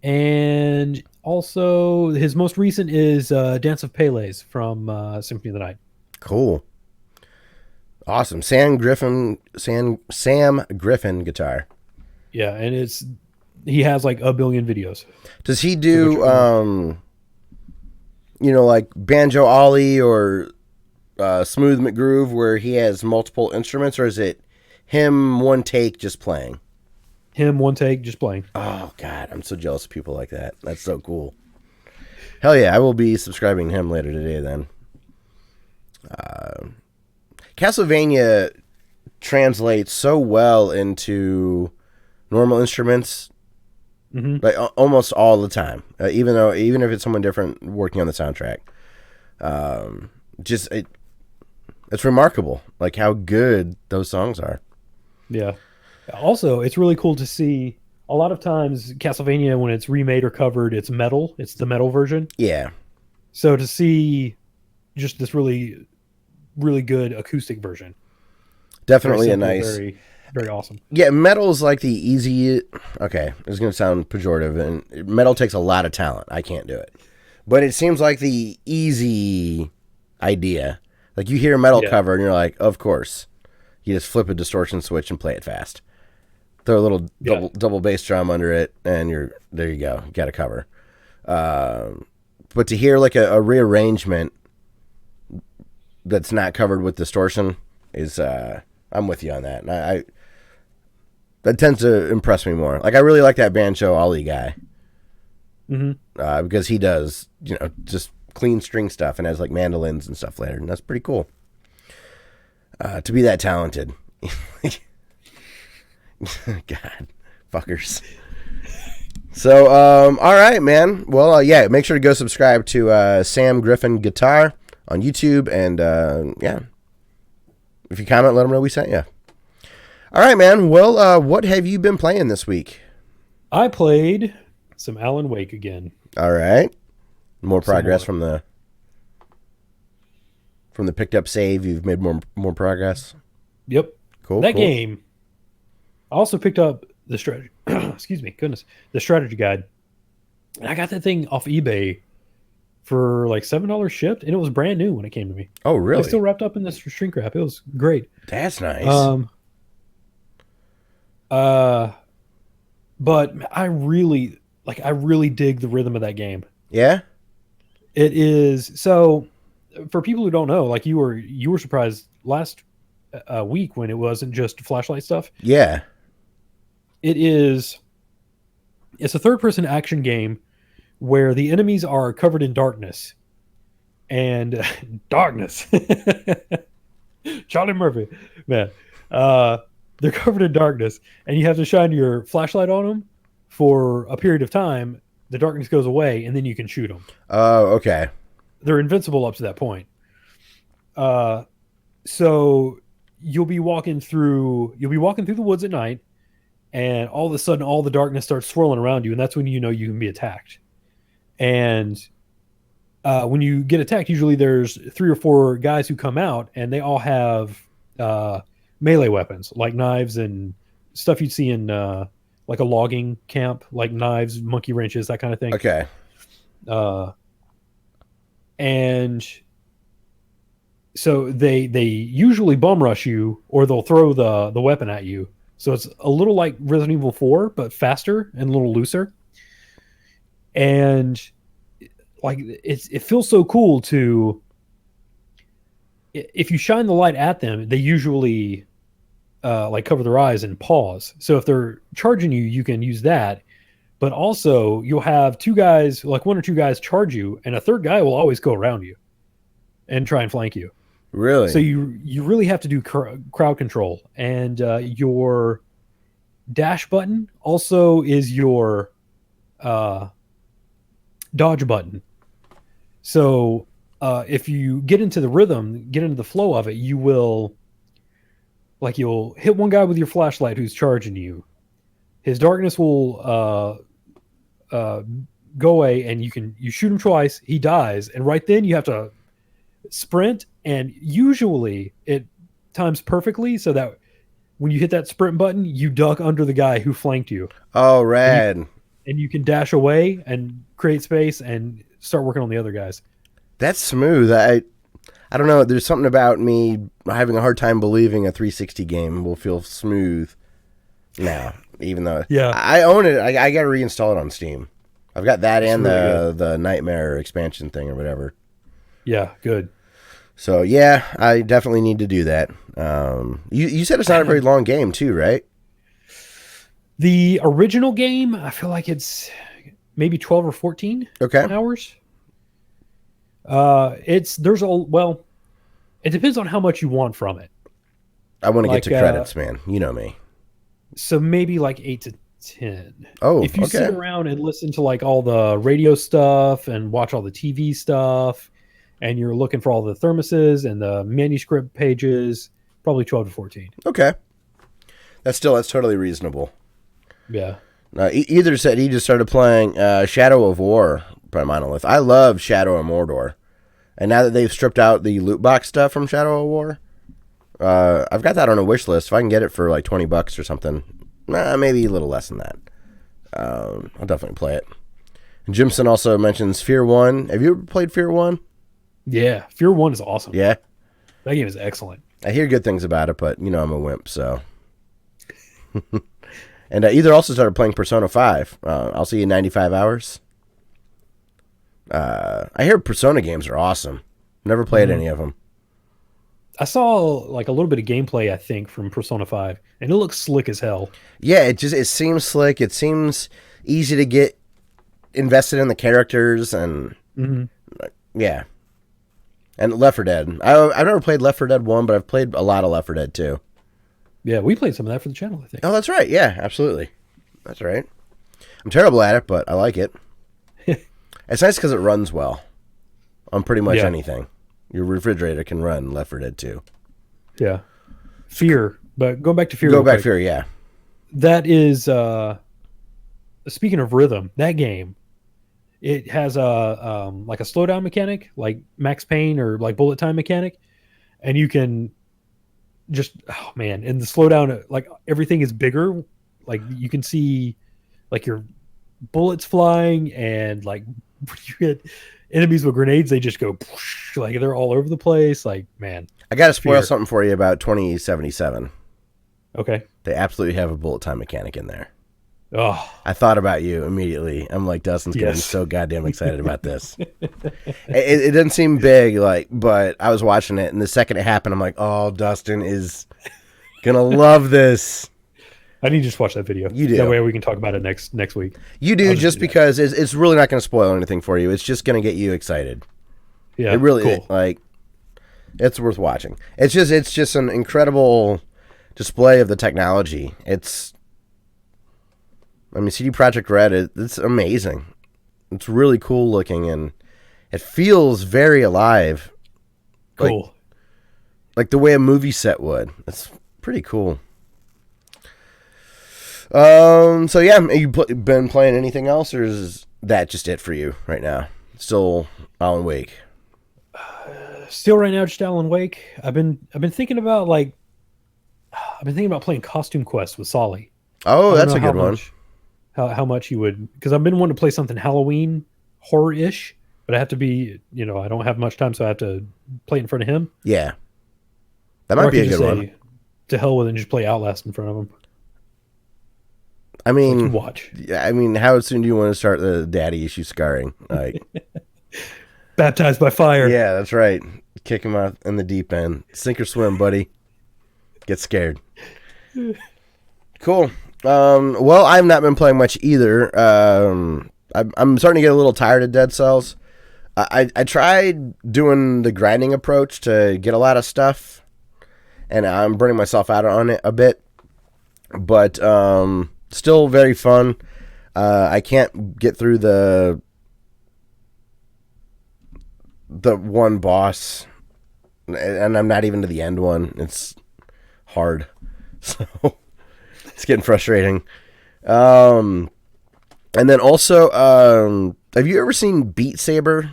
And also his most recent is Dance of Pele's from Symphony of the Night. Cool. Awesome. Sam Griffin guitar. Yeah, and he has like a billion videos. Does he do like Banjo Ollie or Smooth McGroove, where he has multiple instruments, or is it him one take just playing? Him one take just playing. Oh God, I'm so jealous of people like that. That's so cool. Hell yeah, I will be subscribing to him later today then. Castlevania translates so well into normal instruments, like almost all the time. Even if it's someone different working on the soundtrack, it's remarkable, like how good those songs are. Yeah. Also, it's really cool to see. A lot of times, Castlevania, when it's remade or covered, it's metal. It's the metal version. Yeah. So to see just this really, really good acoustic version, definitely simple, a nice, very, very awesome. Yeah, metal's like the easy. Okay, it's gonna sound pejorative, and metal takes a lot of talent. I can't do it, but it seems like the easy idea. Like, you hear a metal cover, and you're like, of course, you just flip a distortion switch and play it fast. Throw a little double bass drum under it, and there you go. You got a cover. But to hear like a rearrangement that's not covered with distortion is, I'm with you on that. And that tends to impress me more. Like, I really like that Banjo Ollie guy. Because he does, just clean string stuff and has like mandolins and stuff later. And that's pretty cool. To be that talented. God, fuckers. So, all right, man. Well, make sure to go subscribe to Sam Griffin Guitar on YouTube, and if you comment, let them know we sent you. All right, man. Well, what have you been playing this week? I played some Alan Wake again. All right. More progress from the picked up save. You've made more progress. Yep. Cool. That game. I also picked up the strategy. Excuse me, goodness, the strategy guide. And I got that thing off eBay for like $7 shipped, and it was brand new when it came to me. Oh, really? It's still wrapped up in this shrink wrap. It was great. That's nice. But I really dig the rhythm of that game. Yeah. It is. So for people who don't know, like, you were surprised last week when it wasn't just flashlight stuff. Yeah. It's a third-person action game where the enemies are covered in darkness. And darkness. Charlie Murphy, man. They're covered in darkness, and you have to shine your flashlight on them for a period of time. The darkness goes away, and then you can shoot them. Oh, okay. They're invincible up to that point. So you'll be walking through the woods at night, and all of a sudden, all the darkness starts swirling around you, and that's when you know you can be attacked. And when you get attacked, usually there's 3 or 4 guys who come out, and they all have melee weapons like knives and stuff you'd see in like a logging camp, like knives, monkey wrenches, that kind of thing. Okay. And so they usually bum rush you, or they'll throw the weapon at you. So it's a little like Resident Evil 4, but faster and a little looser. And like it feels so cool to, if you shine the light at them, they usually like cover their eyes and pause. So if they're charging you, you can use that. But also you'll have 2 guys, like 1 or 2 guys charge you, and a third guy will always go around you and try and flank you. Really? So you really have to do crowd control. And your dash button also is your dodge button. So if you get into the rhythm, get into the flow of it, you'll hit one guy with your flashlight who's charging you. His darkness will go away, and you shoot him twice. He dies, and right then you have to sprint, and usually it times perfectly so that when you hit that sprint button, you duck under the guy who flanked you. Oh, rad. And you can dash away and create space and start working on the other guys. That's smooth. I don't know. There's something about me having a hard time believing a 360 game will feel smooth now, even though I own it. I got to reinstall it on Steam. I've got that and really the Nightmare expansion thing or whatever. Yeah, good. So, yeah, I definitely need to do that. You said it's not a very long game, too, right? The original game, I feel like it's maybe 12 or 14 hours. It depends on how much you want from it. I want to get to credits, man. You know me. So maybe like 8 to 10. Oh, if you sit around and listen to like all the radio stuff and watch all the TV stuff, and you're looking for all the thermoses and the manuscript pages, probably 12 to 14. Okay. That's totally reasonable. Yeah. Either said he just started playing Shadow of War by Monolith. I love Shadow of Mordor. And now that they've stripped out the loot box stuff from Shadow of War, I've got that on a wish list. If I can get it for like $20 or something, maybe a little less than that, I'll definitely play it. And Jimson also mentions Fear 1. Have you ever played Fear 1? Yeah, Fear 1 is awesome. Yeah? That game is excellent. I hear good things about it, but, I'm a wimp, so... And Either also started playing Persona 5. I'll see you in 95 hours. I hear Persona games are awesome. Never played any of them. I saw like a little bit of gameplay, I think, from Persona 5, and it looks slick as hell. Yeah, it seems slick. It seems easy to get invested in the characters, and yeah. And Left 4 Dead. I've never played Left 4 Dead 1, but I've played a lot of Left 4 Dead 2. Yeah, we played some of that for the channel, I think. Oh, that's right. Yeah, absolutely. That's right. I'm terrible at it, but I like it. It's nice because it runs well on pretty much anything. Your refrigerator can run Left 4 Dead 2. Yeah. Fear. But going back to Fear. Go back to Fear, yeah. That is, speaking of rhythm, that game, it has like a slowdown mechanic, like Max Payne or like bullet time mechanic. And you can just, oh man, in the slowdown, like everything is bigger. Like you can see like your bullets flying, and like when you hit enemies with grenades, they just go like they're all over the place. Like, man, I gotta spoil something for you about 2077. Okay. They absolutely have a bullet time mechanic in there. Oh, I thought about you immediately. I'm like, Dustin's gonna be so goddamn excited about this. It didn't seem big, but I was watching it, and the second it happened, I'm like, oh, Dustin is gonna love this. I need to just watch that video. You do. That way we can talk about it next week. You do, just because it's really not going to spoil anything for you. It's just going to get you excited. Yeah, it really cool. it's worth watching. It's just an incredible display of the technology. CD Projekt Red, it's amazing. It's really cool looking, and it feels very alive. Cool. Like the way a movie set would. It's pretty cool. So yeah, have you been playing anything else, or is that just it for you right now? Still Alan Wake? Still right now, just Alan Wake. I've been thinking about playing Costume Quest with Solly. Oh, that's a good one. How much you would, because I've been wanting to play something Halloween horror-ish, but I have to be, I don't have much time, so I have to play it in front of him. Yeah. That might be a good one. To hell with it and just play Outlast in front of him. I mean, watch. I mean, how soon do you want to start the daddy issue scarring? Like, baptized by fire. Yeah, that's right. Kick him out in the deep end. Sink or swim, buddy. Get scared. Cool. Well, I've not been playing much either. I'm starting to get a little tired of Dead Cells. I tried doing the grinding approach to get a lot of stuff, and I'm burning myself out on it a bit. But still very fun. I can't get through the one boss, and I'm not even to the end one. It's hard, so it's getting frustrating. And then also, have you ever seen Beat Saber?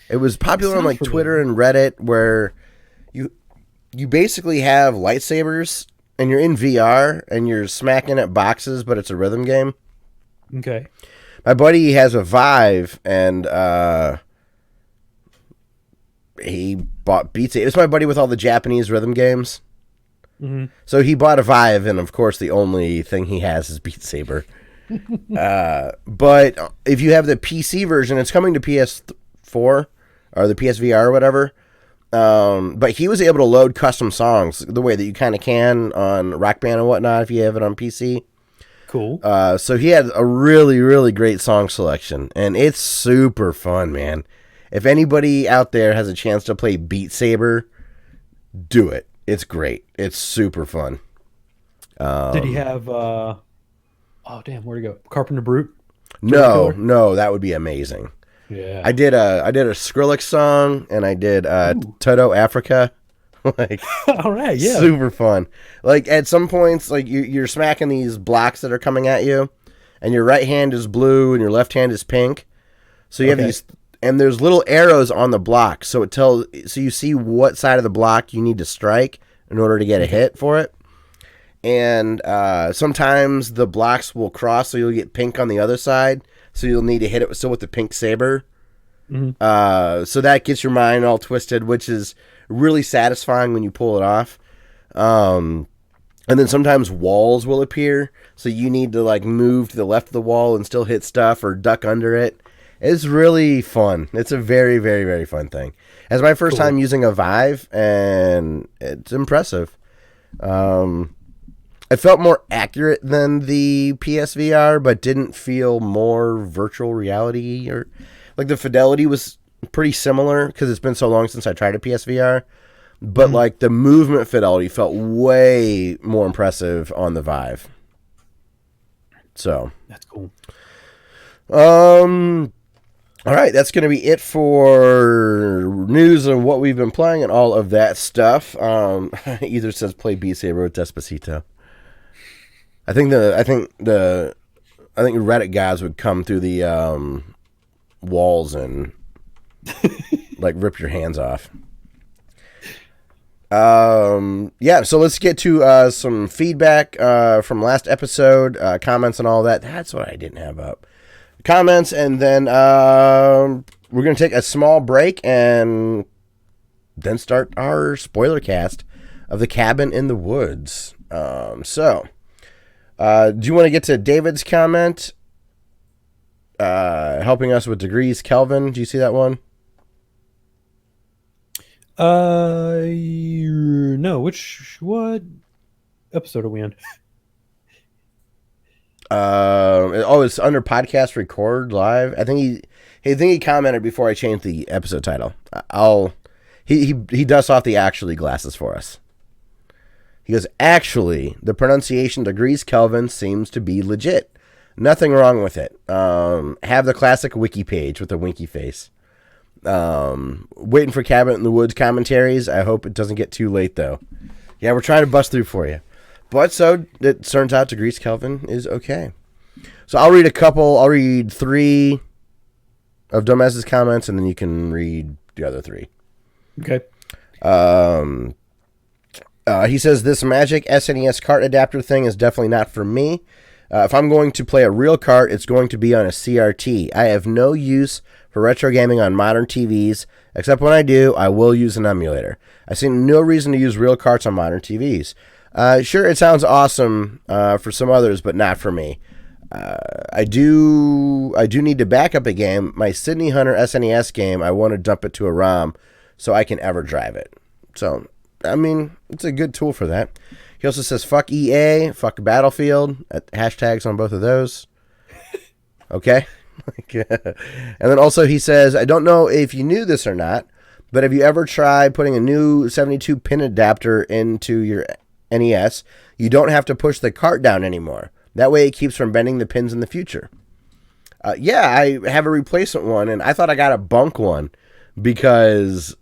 It was popular on like Twitter and Reddit, where you basically have lightsabers and you're in VR and you're smacking at boxes, but it's a rhythm game. Okay. My buddy has a Vive, and he bought Beat Saber. It's my buddy with all the Japanese rhythm games. Mm-hmm. So he bought a Vive, and of course the only thing he has is Beat Saber. But if you have the PC version, it's coming to PS4 or the PSVR or whatever. But he was able to load custom songs the way that you kind of can on Rock Band and whatnot if you have it on PC. Cool. So he had a really, really great song selection, and it's super fun, man. If anybody out there has a chance to play Beat Saber, do it. It's great. It's super fun. Did he have oh damn, where'd he go? Carpenter Brute? No, that would be amazing. Yeah. I did a Skrillex song, and I did Toto Africa. Like, all right, yeah. Super fun. Like, at some points, like you're smacking these blocks that are coming at you, and your right hand is blue and your left hand is pink. So you have these, and there's little arrows on the block, so you see what side of the block you need to strike in order to get a hit for it. And sometimes the blocks will cross, so you'll get pink on the other side, so you'll need to hit it with the pink saber. Mm-hmm. So that gets your mind all twisted, which is really satisfying when you pull it off. And then sometimes walls will appear, so you need to like move to the left of the wall and still hit stuff or duck under it. It's really fun. It's a very, very, very fun thing. It's my first time using a Vive, and it's impressive. It felt more accurate than the PSVR, but didn't feel more virtual reality, or like the fidelity was pretty similar because it's been so long since I tried a PSVR. But like the movement fidelity felt way more impressive on the Vive. So that's cool. All right, that's going to be it for news and what we've been playing and all of that stuff. Either says play Beat Saber with Despacito. I think Reddit guys would come through the walls and like rip your hands off. Yeah, so let's get to some feedback from last episode, comments and all that. That's what I didn't have up. Comments, and then we're going to take a small break and then start our spoiler cast of The Cabin in the Woods. Do you want to get to David's comment? Helping us with degrees Kelvin. Do you see that one? No. What episode are we on? It's under podcast record live. I think he commented before I changed the episode title. He dusts off the actually glasses for us. He goes, actually, the pronunciation degrees Kelvin seems to be legit. Nothing wrong with it. Have the classic wiki page with a winky face. Waiting for Cabin in the Woods commentaries. I hope it doesn't get too late, though. Yeah, we're trying to bust through for you. But so it turns out degrees Kelvin is okay. So I'll read a couple. I'll read 3 of Dumbass's comments, and then you can read the other 3. Okay. He says, this magic SNES cart adapter thing is definitely not for me. If I'm going to play a real cart, it's going to be on a CRT. I have no use for retro gaming on modern TVs, except when I do, I will use an emulator. I see no reason to use real carts on modern TVs. Sure, it sounds awesome for some others, but not for me. I do need to back up a game. My Sydney Hunter SNES game, I want to dump it to a ROM so I can ever drive it. So, I mean, it's a good tool for that. He also says, fuck EA, fuck Battlefield. Hashtags on both of those. Okay. And then also he says, I don't know if you knew this or not, but have you ever tried putting a new 72-pin adapter into your NES? You don't have to push the cart down anymore. That way it keeps from bending the pins in the future. Yeah, I have a replacement one, and I thought I got a bunk one because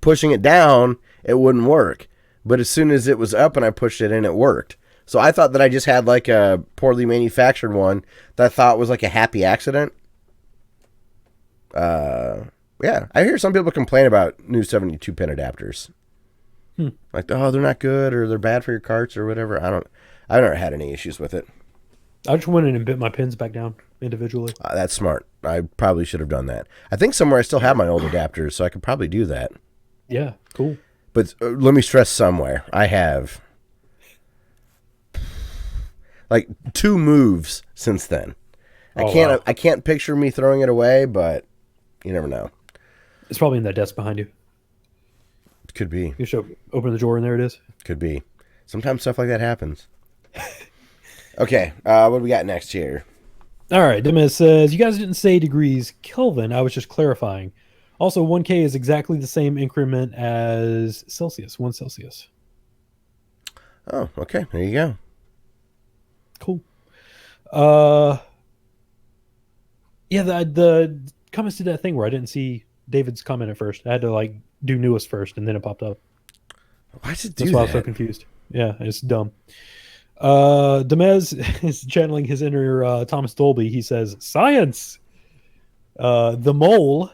pushing it down, it wouldn't work. But as soon as it was up and I pushed it in, it worked. So I thought that I just had like a poorly manufactured one that I thought was like a happy accident. Yeah, I hear some people complain about new 72-pin adapters. Like, oh, they're not good or they're bad for your carts or whatever. I've never had any issues with it. I just went in and bit my pins back down individually. That's smart. I probably should have done that. I think somewhere I still have my old adapters, so I could probably do that. Yeah, cool. But let me stress somewhere. I have like 2 moves since then. I can't picture me throwing it away, but you never know. It's probably in that desk behind you. Could be. You should open the drawer and there it is. Could be. Sometimes stuff like that happens. Okay, what do we got next here? All right, Demis says, you guys didn't say degrees Kelvin. I was just clarifying. Also, 1K is exactly the same increment as Celsius, 1 Celsius. Oh, okay. There you go. Cool. Yeah, the comments did that thing where I didn't see David's comment at first. I had to like do newest first, and then it popped up. Why does it do That's that? why I was so confused. Yeah, it's dumb. Demez is channeling his inner Thomas Dolby. He says, science! The mole,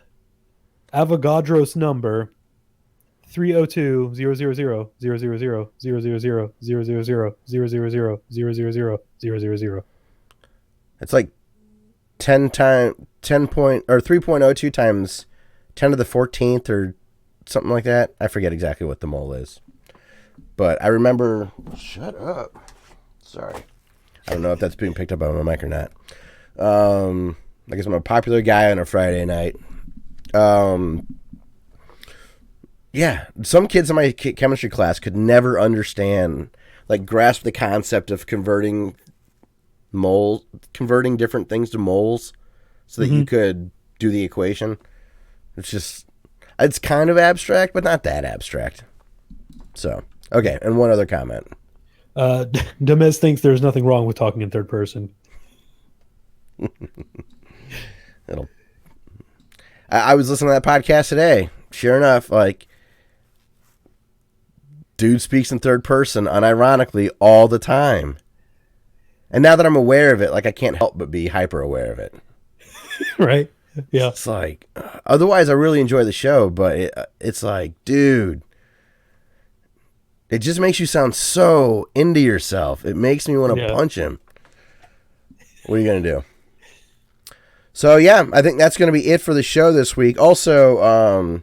Avogadro's number, 302-000-000-000-000-000-000-000. It's like 3.02 times 10 to the 14th or something like that. I forget exactly what the mole is. But I remember... Shut up. Sorry. I don't know if that's being picked up on my mic or not. I guess I'm a popular guy on a Friday night. Yeah, some kids in my chemistry class could never understand, like, grasp the concept of converting different things to moles so that you could do the equation. It's kind of abstract, but not that abstract. So, okay, and one other comment. Demez thinks there's nothing wrong with talking in third person. I was listening to that podcast today. Sure enough, like, dude speaks in third person unironically all the time. And now that I'm aware of it, like, I can't help but be hyper aware of it. Right? Yeah. It's like, otherwise I really enjoy the show, but it's like, dude, it just makes you sound so into yourself. It makes me want to punch him. What are you going to do? So, yeah, I think that's going to be it for the show this week. Also,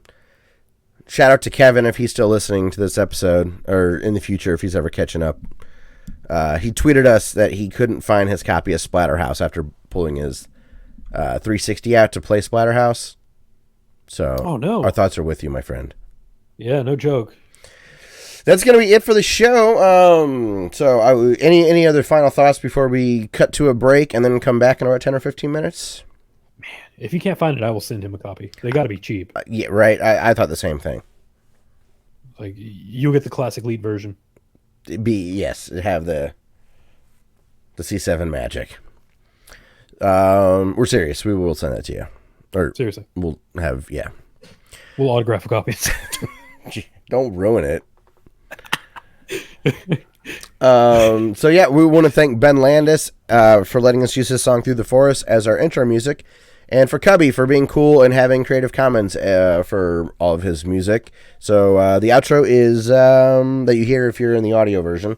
shout out to Kevin if he's still listening to this episode, or in the future if he's ever catching up. He tweeted us that he couldn't find his copy of Splatterhouse after pulling his 360 out to play Splatterhouse. So, oh, no. Our thoughts are with you, my friend. Yeah, no joke. That's going to be it for the show. Any other final thoughts before we cut to a break and then come back in about 10 or 15 minutes? Man, if you can't find it, I will send him a copy. They got to be cheap. Yeah, right. I thought the same thing. Like, you'll get the classic lead version. have the C7 magic. We're serious. We will send that to you. Or seriously, we'll have we'll autograph a copy. Don't ruin it. So yeah, we want to thank Ben Landis for letting us use his song "Through the Forest" as our intro music, and for Cubby for being cool and having Creative Commons for all of his music. So the outro is that you hear if you're in the audio version.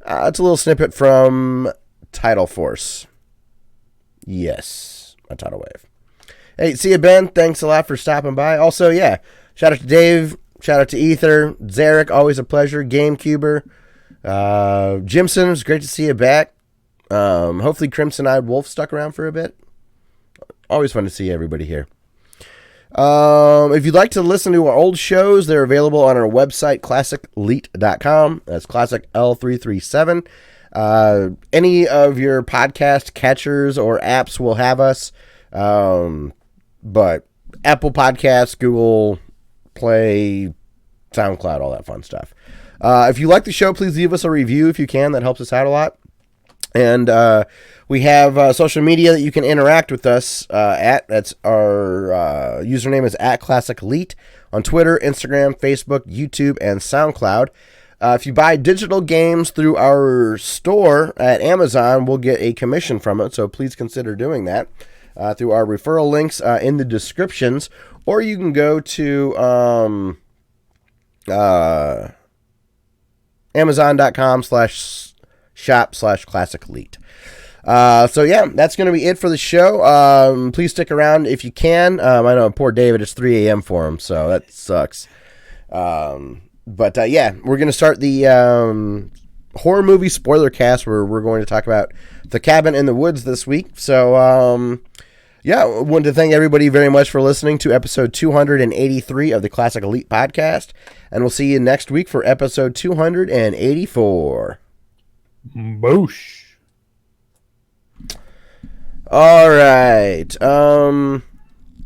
It's a little snippet from Tidal Force. Yes, a tidal wave. Hey, see you, Ben. Thanks a lot for stopping by. Also, yeah, shout out to Dave. Shout out to Ether. Zarek, always a pleasure. GameCuber. Jimson, it's great to see you back. Hopefully Crimson-Eyed Wolf stuck around for a bit. Always fun to see everybody here. If you'd like to listen to our old shows, they're available on our website, classicleet.com. That's classic L337. Any of your podcast catchers or apps will have us. But Apple Podcasts, Google Play, SoundCloud, all that fun stuff. If you like the show, please leave us a review if you can. That helps us out a lot. And we have social media that you can interact with us at. That's our username is @ClassicElite on Twitter, Instagram, Facebook, YouTube, and SoundCloud. If you buy digital games through our store at Amazon, we'll get a commission from it. So please consider doing that through our referral links in the descriptions. Or you can go to Amazon.com/shop/ClassicElite. So yeah, that's going to be it for the show. Please stick around if you can. I know poor David, it's 3 a.m. for him, so that sucks. But yeah, we're going to start the horror movie spoiler cast where we're going to talk about The Cabin in the Woods this week. So yeah, I wanted to thank everybody very much for listening to episode 283 of the Classic Elite podcast. And we'll see you next week for episode 284. Boosh. All right. So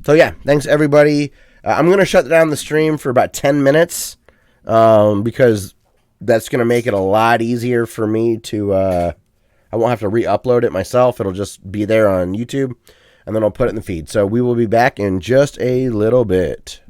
yeah, thanks everybody. I'm going to shut down the stream for about 10 minutes because that's going to make it a lot easier for me to, I won't have to re-upload it myself. It'll just be there on YouTube, and then I'll put it in the feed. So we will be back in just a little bit.